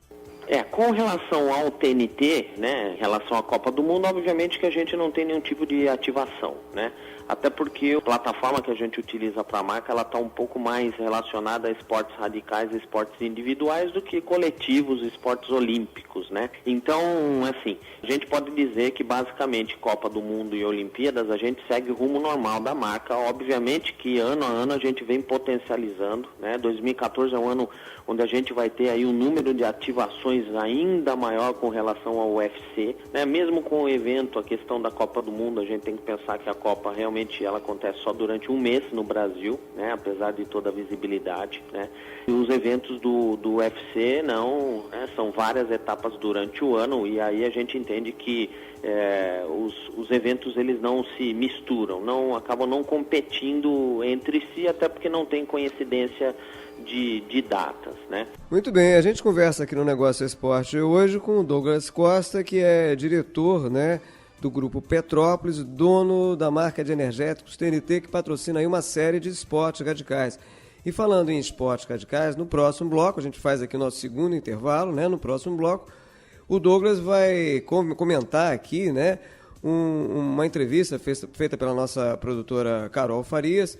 Com relação ao TNT, né, em relação à Copa do Mundo, obviamente que a gente não tem nenhum tipo de ativação, né? Até porque a plataforma que a gente utiliza para a marca, ela está um pouco mais relacionada a esportes radicais, esportes individuais, do que coletivos, esportes olímpicos, né? Então, assim, a gente pode dizer que basicamente Copa do Mundo e Olimpíadas, a gente segue o rumo normal da marca. Obviamente que ano a ano a gente vem potencializando, né? 2014 é um ano onde a gente vai ter aí um número de ativações ainda maior com relação ao UFC, né? Mesmo com o evento, a questão da Copa do Mundo, a gente tem que pensar que a Copa realmente ela acontece só durante um mês no Brasil, né? Apesar de toda a visibilidade, né? E os eventos do UFC não, né? São várias etapas durante o ano, e aí a gente entende que os eventos eles não se misturam, acabam não competindo entre si, até porque não tem coincidência de datas, né? Muito bem, a gente conversa aqui no Negócio Esporte hoje com o Douglas Costa, que é diretor, né, do Grupo Petrópolis, dono da marca de energéticos TNT, que patrocina aí uma série de esportes radicais. E falando em esportes radicais, no próximo bloco, a gente faz aqui o nosso segundo intervalo, né? No próximo bloco, o Douglas vai comentar aqui, né, uma entrevista feita pela nossa produtora Carol Farias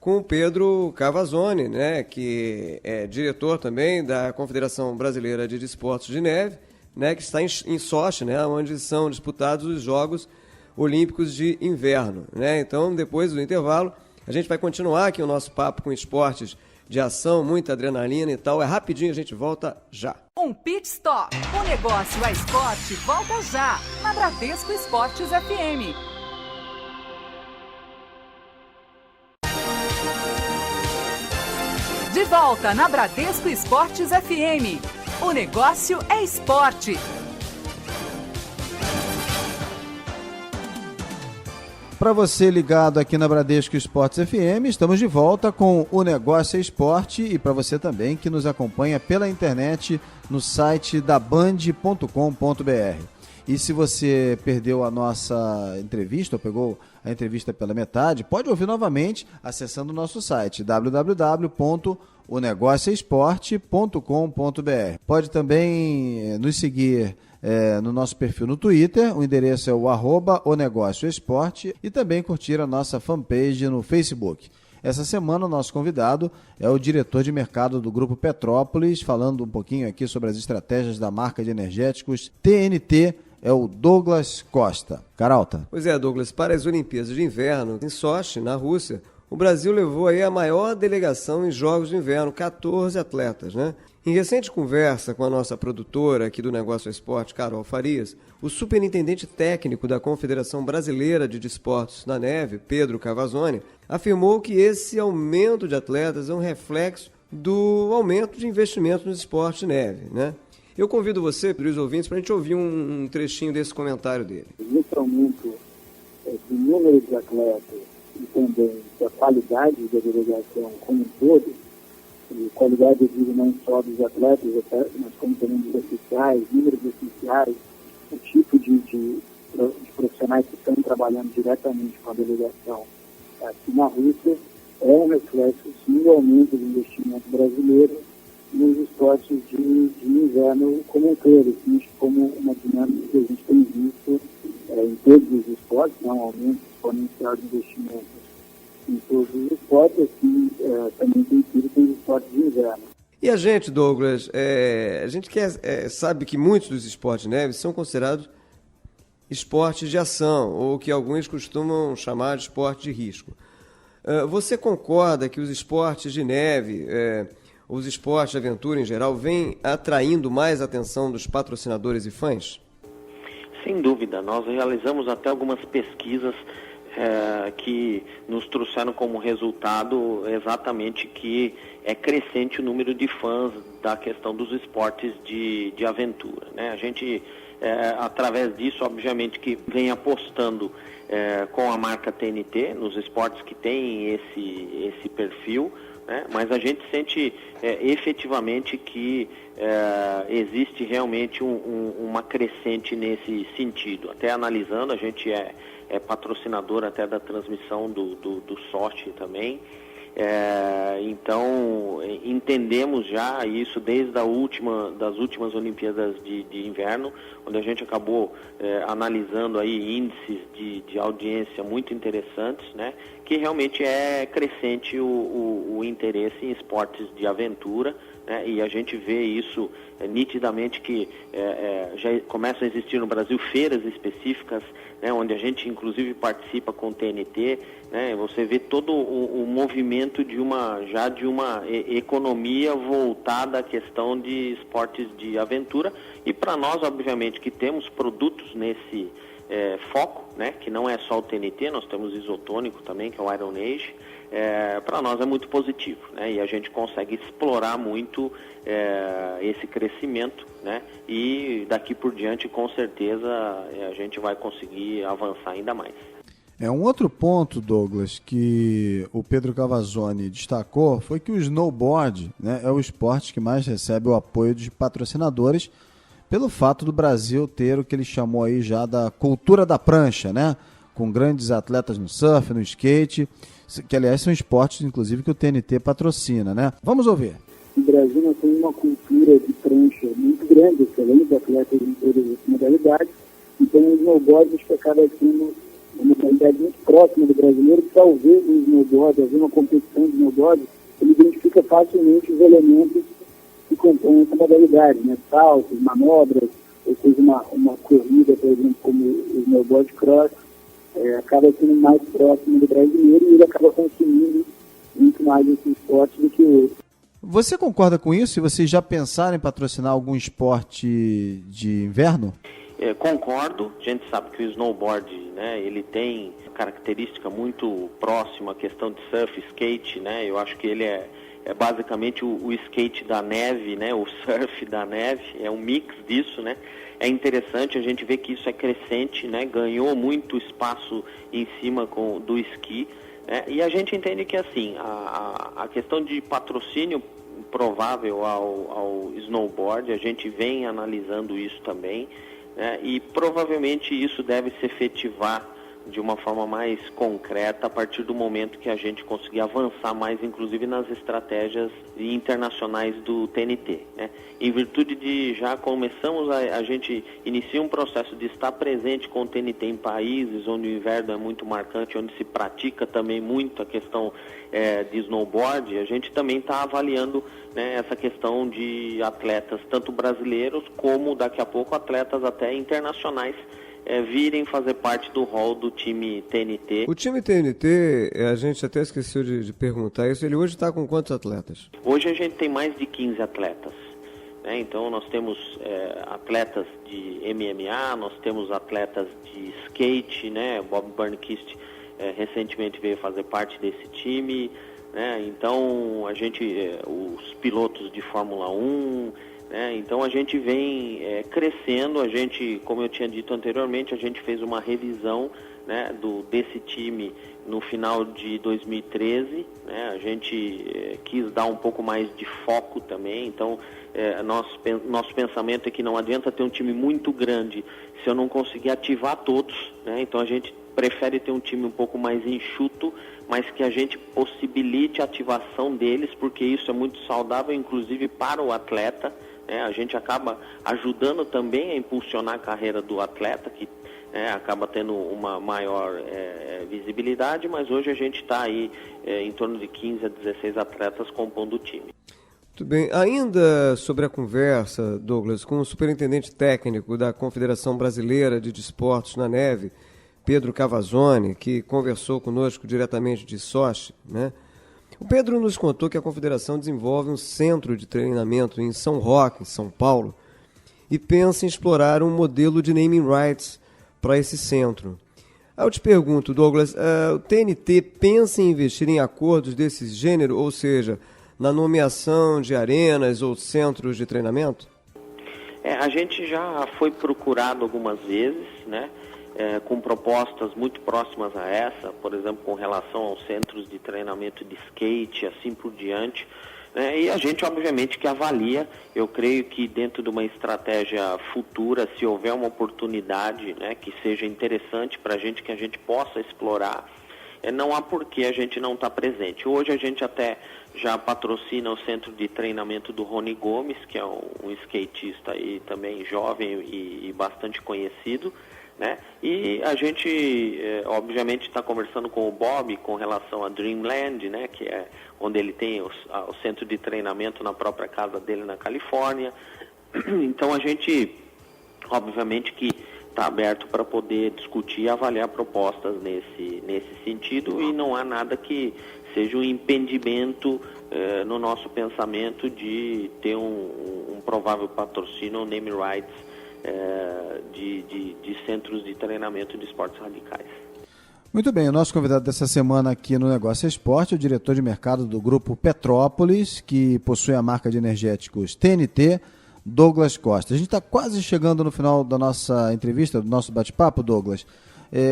com o Pedro Cavazzoni, né, que é diretor também da Confederação Brasileira de Desportos de Neve, né, que está em Sochi, né, onde são disputados os Jogos Olímpicos de Inverno, né? Então, depois do intervalo, a gente vai continuar aqui o nosso papo com esportes de ação, muita adrenalina e tal. É rapidinho, a gente volta já. Um pit stop. O Negócio é Esporte volta já, na Bradesco Esportes FM. De volta na Bradesco Esportes FM. O Negócio é Esporte. Para você ligado aqui na Bradesco Esportes FM, estamos de volta com o Negócio é Esporte, e para você também que nos acompanha pela internet no site da band.com.br. E se você perdeu a nossa entrevista, ou pegou a entrevista pela metade, pode ouvir novamente acessando o nosso site www.onegocioesporte.com.br. Pode também nos seguir no nosso perfil no Twitter, o endereço é o @onegocioesporte, e também curtir a nossa fanpage no Facebook. Essa semana o nosso convidado é o diretor de mercado do Grupo Petrópolis, falando um pouquinho aqui sobre as estratégias da marca de energéticos TNT, é o Douglas Costa. Caralta. Pois é, Douglas, para as Olimpíadas de Inverno, em Sochi, na Rússia, o Brasil levou aí a maior delegação em Jogos de Inverno, 14 atletas, né? Em recente conversa com a nossa produtora aqui do Negócio Esporte, Carol Farias, o superintendente técnico da Confederação Brasileira de Desportos na Neve, Pedro Cavazzoni, afirmou que esse aumento de atletas é um reflexo do aumento de investimento nos esportes de neve, né? Eu convido você, os ouvintes, para a gente ouvir um trechinho desse comentário dele. Esse aumento do número de atletas e também da qualidade da delegação como um todo, e qualidade eu digo não só dos atletas, mas como também dos oficiais, números de oficiais, o tipo de profissionais que estão trabalhando diretamente com a delegação aqui na Rússia, é um reflexo sim do aumento do investimento brasileiro nos esportes de inverno como um todo, assim, como uma dinâmica que a gente tem visto em todos os esportes, um aumento exponencial de investimentos em todos os esportes, assim, também tem sido com os esportes de inverno. E a gente, Douglas, a gente sabe que muitos dos esportes de neve são considerados esportes de ação, ou que alguns costumam chamar de esporte de risco. Você concorda que os esportes de neve, os esportes de aventura em geral, vêm atraindo mais a atenção dos patrocinadores e fãs? Sem dúvida, nós realizamos até algumas pesquisas que nos trouxeram como resultado exatamente que é crescente o número de fãs da questão dos esportes de aventura, né? A gente, através disso, obviamente, que vem apostando com a marca TNT nos esportes que têm esse perfil, né? Mas a gente sente efetivamente que existe realmente uma crescente nesse sentido. Até analisando, a gente é patrocinador até da transmissão do Sochi também. Então, entendemos já isso desde das últimas Olimpíadas de Inverno, onde a gente acabou analisando aí índices de audiência muito interessantes, né, que realmente é crescente o interesse em esportes de aventura, né, e a gente vê isso nitidamente que já começam a existir no Brasil feiras específicas, né, onde a gente inclusive participa com o TNT, né, você vê todo o movimento de uma economia voltada à questão de esportes de aventura, e para nós, obviamente, que temos produtos nesse foco, né, que não é só o TNT, nós temos isotônico também, que é o Iron Age, para nós é muito positivo, né, e a gente consegue explorar muito esse crescimento, né, e daqui por diante, com certeza, a gente vai conseguir avançar ainda mais. Um outro ponto, Douglas, que o Pedro Cavazzoni destacou foi que o snowboard, né, é o esporte que mais recebe o apoio de patrocinadores, pelo fato do Brasil ter o que ele chamou aí já da cultura da prancha, né, com grandes atletas no surf, no skate, que aliás são esportes, inclusive, que o TNT patrocina, né? Vamos ouvir. No Brasil nós temos uma cultura de prancha muito grande, excelentes atletas em todas as modalidades, então o snowboard acho que acaba sendo uma modalidade muito próxima do brasileiro, que talvez o snowboard, haver uma competição de snowboard, ele identifica facilmente os elementos que compõem essa modalidade, né? Saltos, manobras, ou seja, uma corrida, por exemplo, como o snowboard cross, acaba sendo mais próximo do brasileiro e ele acaba consumindo muito mais esse esporte do que o outro. Você concorda com isso? Se vocês já pensaram em patrocinar algum esporte de inverno? Concordo. A gente sabe que o snowboard, né, ele tem característica muito próxima à questão de surf, skate, né? Eu acho que ele é basicamente o skate da neve, né? O surf da neve, é um mix disso, né? É interessante a gente ver que isso é crescente, né? Ganhou muito espaço em cima do esqui, né? E a gente entende que assim, a questão de patrocínio provável ao snowboard, a gente vem analisando isso também. né? E provavelmente isso deve se efetivar de uma forma mais concreta a partir do momento que a gente conseguir avançar mais, inclusive nas estratégias internacionais do TNT, né? Em virtude de já começamos, a gente inicia um processo de estar presente com o TNT em países onde o inverno é muito marcante, onde se pratica também muito a questão de snowboard. A gente também está avaliando, né, essa questão de atletas, tanto brasileiros como daqui a pouco atletas até internacionais, virem fazer parte do hall do time TNT. O time TNT, a gente até esqueceu de perguntar isso, ele hoje está com quantos atletas? Hoje a gente tem mais de 15 atletas, né? Então nós temos atletas de MMA, nós temos atletas de skate, né? Bob Burnquist recentemente veio fazer parte desse time, né? Então a gente, os pilotos de Fórmula 1, né? Então a gente vem crescendo. A gente, como eu tinha dito anteriormente, a gente fez uma revisão, né, desse time no final de 2013, né? A gente quis dar um pouco mais de foco também. Então nosso pensamento é que não adianta ter um time muito grande se eu não conseguir ativar todos, né? Então a gente prefere ter um time um pouco mais enxuto, mas que a gente possibilite a ativação deles, porque isso é muito saudável, inclusive para o atleta. A gente acaba ajudando também a impulsionar a carreira do atleta, que acaba tendo uma maior visibilidade, mas hoje a gente está aí em torno de 15 a 16 atletas compondo o time. Muito bem. Ainda sobre a conversa, Douglas, com o superintendente técnico da Confederação Brasileira de Desportos na Neve, Pedro Cavazzoni, que conversou conosco diretamente de Sochi, né? O Pedro nos contou que a Confederação desenvolve um centro de treinamento em São Roque, em São Paulo, e pensa em explorar um modelo de naming rights para esse centro. Eu te pergunto, Douglas, o TNT pensa em investir em acordos desse gênero, ou seja, na nomeação de arenas ou centros de treinamento? A gente já foi procurado algumas vezes, né? Com propostas muito próximas a essa, por exemplo, com relação aos centros de treinamento de skate, assim por diante, né? E a gente, obviamente, que avalia. Eu creio que dentro de uma estratégia futura, se houver uma oportunidade, né, que seja interessante para a gente, que a gente possa explorar, não há por que a gente não estar presente. Hoje a gente até já patrocina o centro de treinamento do Rony Gomes, que é um skatista aí também jovem e bastante conhecido, né? E a gente, obviamente, está conversando com o Bob com relação a Dreamland, né? Que é onde ele tem o centro de treinamento na própria casa dele na Califórnia. Então a gente, obviamente, que está aberto para poder discutir e avaliar propostas nesse sentido, e não há nada que seja um impedimento no nosso pensamento de ter um provável patrocínio ou name rights de centros de treinamento de esportes radicais. Muito bem, o nosso convidado dessa semana aqui no Negócio Esporte é o diretor de mercado do grupo Petrópolis, que possui a marca de energéticos TNT, Douglas Costa. A gente está quase chegando no final da nossa entrevista, do nosso bate-papo, Douglas.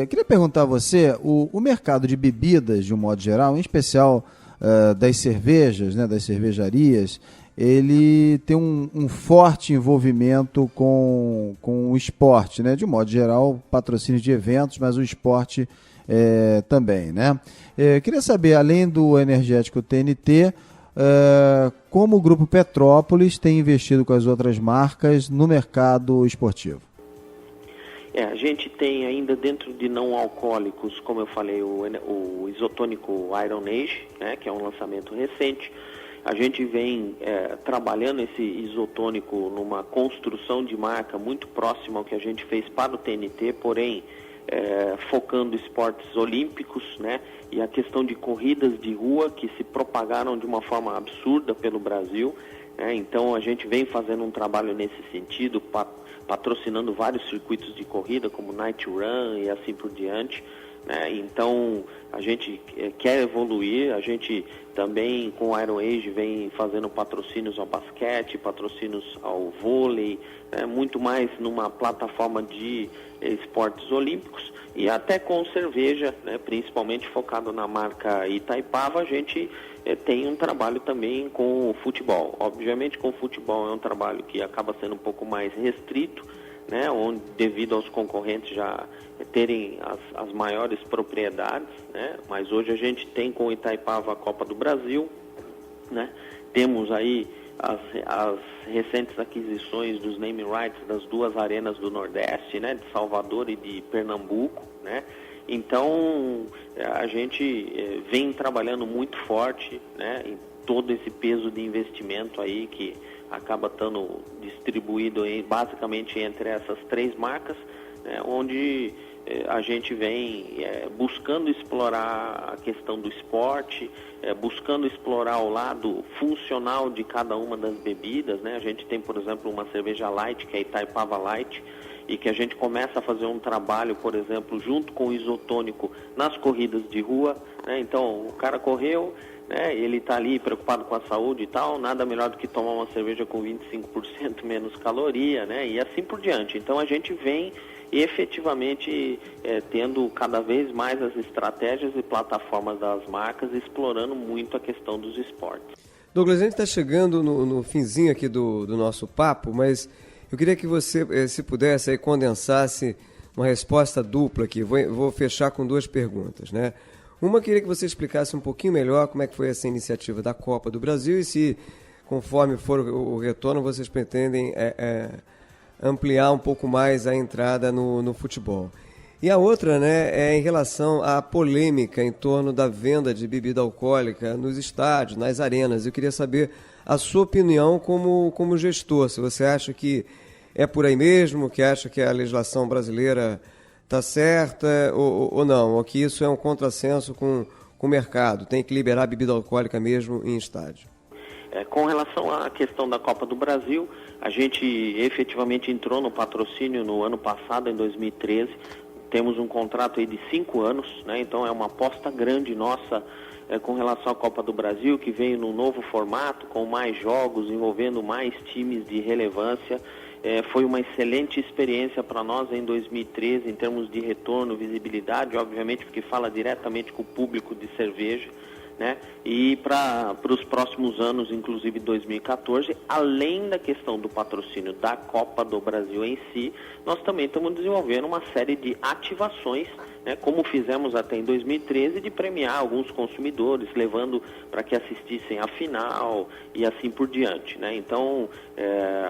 Queria perguntar a você, o mercado de bebidas, de um modo geral, em especial das cervejas, né, das cervejarias, ele tem um forte envolvimento com o esporte, né? De um modo geral, patrocínio de eventos, mas o esporte também, né? Queria saber, além do energético TNT, como o Grupo Petrópolis tem investido com as outras marcas no mercado esportivo. A gente tem ainda dentro de não alcoólicos, como eu falei, o isotônico Iron Age, né, que é um lançamento recente. A gente vem trabalhando esse isotônico numa construção de marca muito próxima ao que a gente fez para o TNT, porém focando esportes olímpicos, né, e a questão de corridas de rua que se propagaram de uma forma absurda pelo Brasil. Então a gente vem fazendo um trabalho nesse sentido, patrocinando vários circuitos de corrida, como Night Run e assim por diante. Então a gente quer evoluir. A gente também com o Iron Age vem fazendo patrocínios ao basquete, patrocínios ao vôlei, muito mais numa plataforma de esportes olímpicos, e até com cerveja, né, principalmente focado na marca Itaipava. A gente tem um trabalho também com o futebol. Obviamente com o futebol é um trabalho que acaba sendo um pouco mais restrito, né, onde, devido aos concorrentes já terem as maiores propriedades, né, mas hoje a gente tem com o Itaipava a Copa do Brasil, né, temos aí as recentes aquisições dos name rights das 2 arenas do Nordeste, né, de Salvador e de Pernambuco, né. Então a gente vem trabalhando muito forte, né, em todo esse peso de investimento aí que acaba estando distribuído basicamente entre essas 3 marcas, né, onde a gente vem buscando explorar a questão do esporte, buscando explorar o lado funcional de cada uma das bebidas, né? A gente tem, por exemplo, uma cerveja light, que é a Itaipava Light, e que a gente começa a fazer um trabalho, por exemplo, junto com o isotônico nas corridas de rua, né? Então, o cara correu, né, ele está ali preocupado com a saúde e tal, nada melhor do que tomar uma cerveja com 25% menos caloria, né? E assim por diante. Então, a gente vem efetivamente tendo cada vez mais as estratégias e plataformas das marcas, explorando muito a questão dos esportes. Douglas, a gente está chegando no finzinho aqui do nosso papo, mas eu queria que você, se pudesse, aí, condensasse uma resposta dupla aqui. Vou fechar com 2 perguntas, né? Uma, queria que você explicasse um pouquinho melhor como é que foi essa iniciativa da Copa do Brasil e se, conforme for o retorno, vocês pretendem ampliar um pouco mais a entrada no futebol. E a outra, né, é em relação à polêmica em torno da venda de bebida alcoólica nos estádios, nas arenas. Eu queria saber a sua opinião como gestor, se você acha que é por aí mesmo, que acha que a legislação brasileira está certa ou não, ou que isso é um contrassenso com o mercado, tem que liberar a bebida alcoólica mesmo em estádio. Com relação à questão da Copa do Brasil, a gente efetivamente entrou no patrocínio no ano passado, em 2013. Temos um contrato aí de 5 anos, né? Então é uma aposta grande nossa com relação à Copa do Brasil, que veio num novo formato, com mais jogos, envolvendo mais times de relevância. Foi uma excelente experiência para nós em 2013, em termos de retorno, visibilidade, obviamente porque fala diretamente com o público de cerveja, né? E para os próximos anos, inclusive 2014, além da questão do patrocínio da Copa do Brasil em si, nós também estamos desenvolvendo uma série de ativações, né, como fizemos até em 2013, de premiar alguns consumidores, levando para que assistissem à final e assim por diante, né? Então,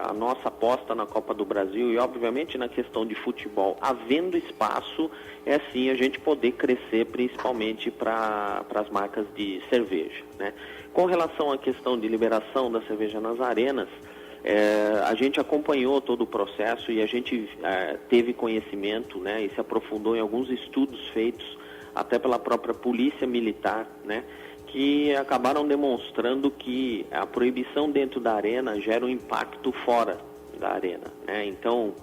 a nossa aposta na Copa do Brasil e, obviamente, na questão de futebol, havendo espaço, é sim a gente poder crescer, principalmente para as marcas de cerveja, né? Com relação à questão de liberação da cerveja nas arenas, a gente acompanhou todo o processo e a gente teve conhecimento, né, e se aprofundou em alguns estudos feitos até pela própria Polícia Militar, né, que acabaram demonstrando que a proibição dentro da arena gera um impacto fora da arena, né? Então,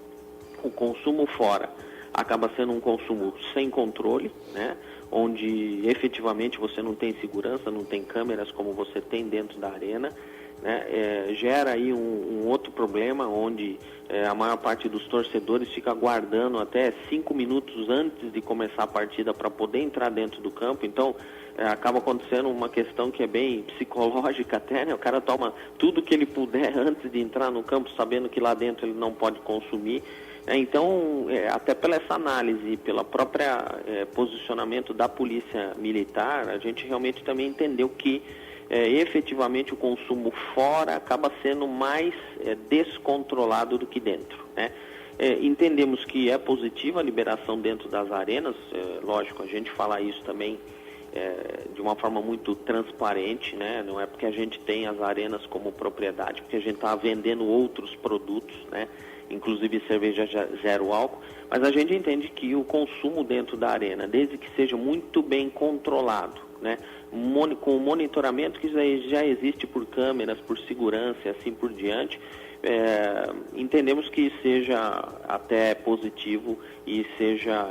o consumo fora acaba sendo um consumo sem controle, né, onde efetivamente você não tem segurança, não tem câmeras como você tem dentro da arena, né? Gera aí um outro problema, onde a maior parte dos torcedores fica aguardando até 5 minutos antes de começar a partida para poder entrar dentro do campo. Então acaba acontecendo uma questão que é bem psicológica até, né? O cara toma tudo que ele puder antes de entrar no campo, sabendo que lá dentro ele não pode consumir. Então, até pela essa análise, pela própria posicionamento da Polícia Militar, a gente realmente também entendeu que efetivamente o consumo fora acaba sendo mais descontrolado do que dentro, né? Entendemos que é positiva a liberação dentro das arenas, lógico, a gente fala isso também de uma forma muito transparente, né? Não é porque a gente tem as arenas como propriedade, porque a gente está vendendo outros produtos, né? Inclusive cerveja zero álcool, mas a gente entende que o consumo dentro da arena, desde que seja muito bem controlado, né, com o monitoramento que já existe por câmeras, por segurança e assim por diante, entendemos que seja até positivo e seja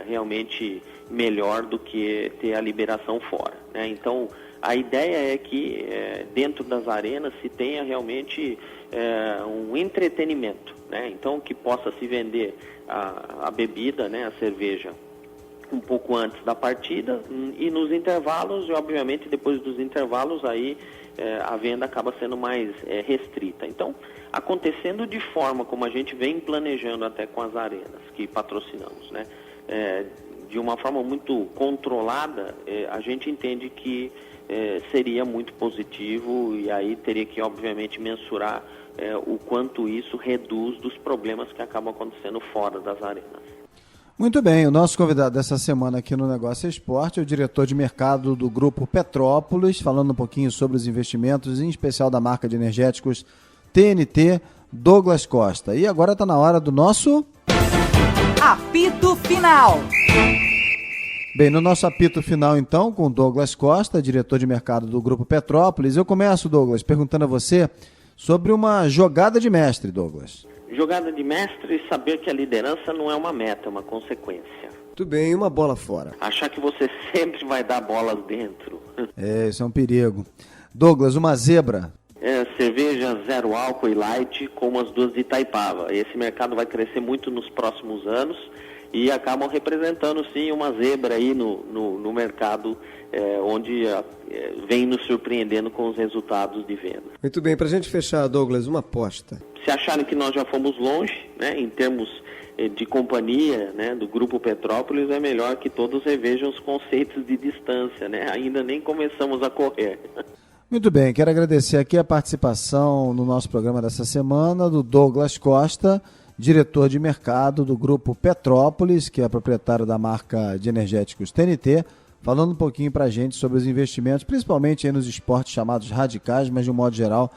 realmente melhor do que ter a liberação fora, né? Então, a ideia é que dentro das arenas se tenha realmente um entretenimento, né? Então, que possa se vender a bebida, né, a cerveja, um pouco antes da partida e nos intervalos, e obviamente depois dos intervalos aí a venda acaba sendo mais restrita. Então, acontecendo de forma como a gente vem planejando até com as arenas que patrocinamos, né? De uma forma muito controlada, a gente entende que seria muito positivo, e aí teria que obviamente mensurar o quanto isso reduz dos problemas que acabam acontecendo fora das arenas. Muito bem, o nosso convidado dessa semana aqui no Negócio Esporte é o diretor de mercado do Grupo Petrópolis, falando um pouquinho sobre os investimentos, em especial da marca de energéticos TNT, Douglas Costa. E agora está na hora do nosso... Apito Final. Bem, no nosso apito final, então, com Douglas Costa, diretor de mercado do Grupo Petrópolis, eu começo, Douglas, perguntando a você sobre uma jogada de mestre, Douglas. Jogada de mestre, saber que a liderança não é uma meta, é uma consequência. Muito bem, uma bola fora. Achar que você sempre vai dar bolas dentro. Isso é um perigo. Douglas, uma zebra. Cerveja zero álcool e light, como as duas de Itaipava. Esse mercado vai crescer muito nos próximos anos e acabam representando, sim, uma zebra aí no mercado, onde vem nos surpreendendo com os resultados de venda. Muito bem, para a gente fechar, Douglas, uma aposta. Se acharem que nós já fomos longe, né, em termos de companhia, né, do Grupo Petrópolis, é melhor que todos revejam os conceitos de distância, né? Ainda nem começamos a correr. Muito bem, quero agradecer aqui a participação no nosso programa dessa semana do Douglas Costa, diretor de mercado do Grupo Petrópolis, que é proprietário da marca de energéticos TNT, falando um pouquinho para a gente sobre os investimentos, principalmente aí nos esportes chamados radicais, mas de um modo geral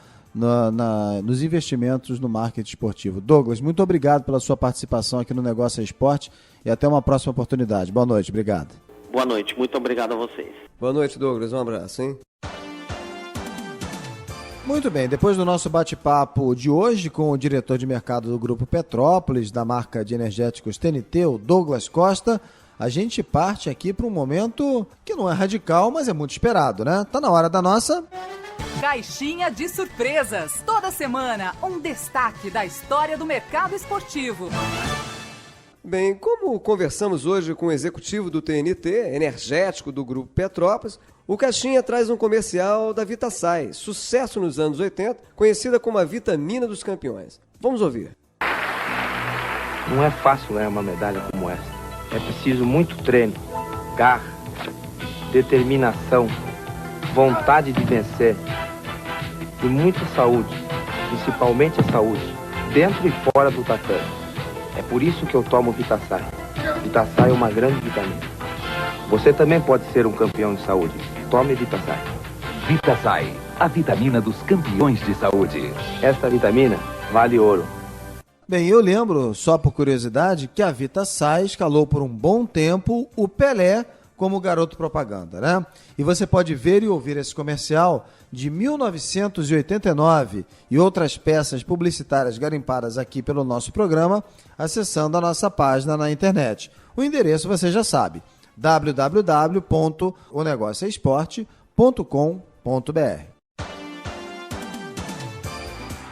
nos investimentos no marketing esportivo. Douglas, muito obrigado pela sua participação aqui no Negócio Esporte e até uma próxima oportunidade. Boa noite, obrigado. Boa noite, muito obrigado a vocês. Boa noite, Douglas, um abraço, hein? Muito bem, depois do nosso bate-papo de hoje com o diretor de mercado do Grupo Petrópolis, da marca de energéticos TNT, o Douglas Costa, a gente parte aqui para um momento que não é radical, mas é muito esperado, né? Tá na hora da nossa... Caixinha de surpresas. Toda semana, um destaque da história do mercado esportivo. Bem, como conversamos hoje com o executivo do TNT, energético do Grupo Petrópolis, o Caixinha traz um comercial da Vitasay, sucesso nos anos 80, conhecida como a vitamina dos campeões. Vamos ouvir. Não é fácil ganhar uma medalha como essa. É preciso muito treino, garra, determinação, vontade de vencer e muita saúde, principalmente a saúde, dentro e fora do tatame. É por isso que eu tomo Vitasay. Vitasay é uma grande vitamina. Você também pode ser um campeão de saúde. Tome Vitasay. Vitasay, a vitamina dos campeões de saúde. Esta vitamina vale ouro. Bem, eu lembro, só por curiosidade, que a Vitasay escalou por um bom tempo o Pelé como garoto propaganda, né? E você pode ver e ouvir esse comercial de 1989 e outras peças publicitárias garimpadas aqui pelo nosso programa, acessando a nossa página na internet. O endereço você já sabe, www.onegocioesporte.com.br.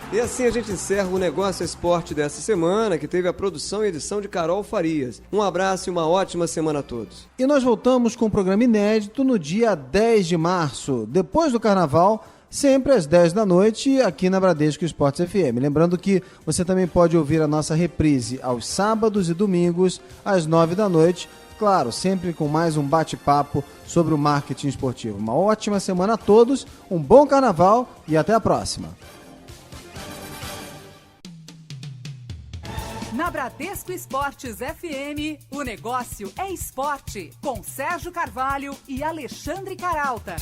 E assim a gente encerra o Negócio Esporte dessa semana, que teve a produção e edição de Carol Farias. Um abraço e uma ótima semana a todos. E nós voltamos com um programa inédito no dia 10 de março, depois do Carnaval, sempre às 10 da noite, aqui na Bradesco Esportes FM. Lembrando que você também pode ouvir a nossa reprise aos sábados e domingos, às 9 da noite, claro, sempre com mais um bate-papo sobre o marketing esportivo. Uma ótima semana a todos, um bom Carnaval e até a próxima. Na Bradesco Esportes FM, o negócio é esporte, com Sérgio Carvalho e Alexandre Caralta.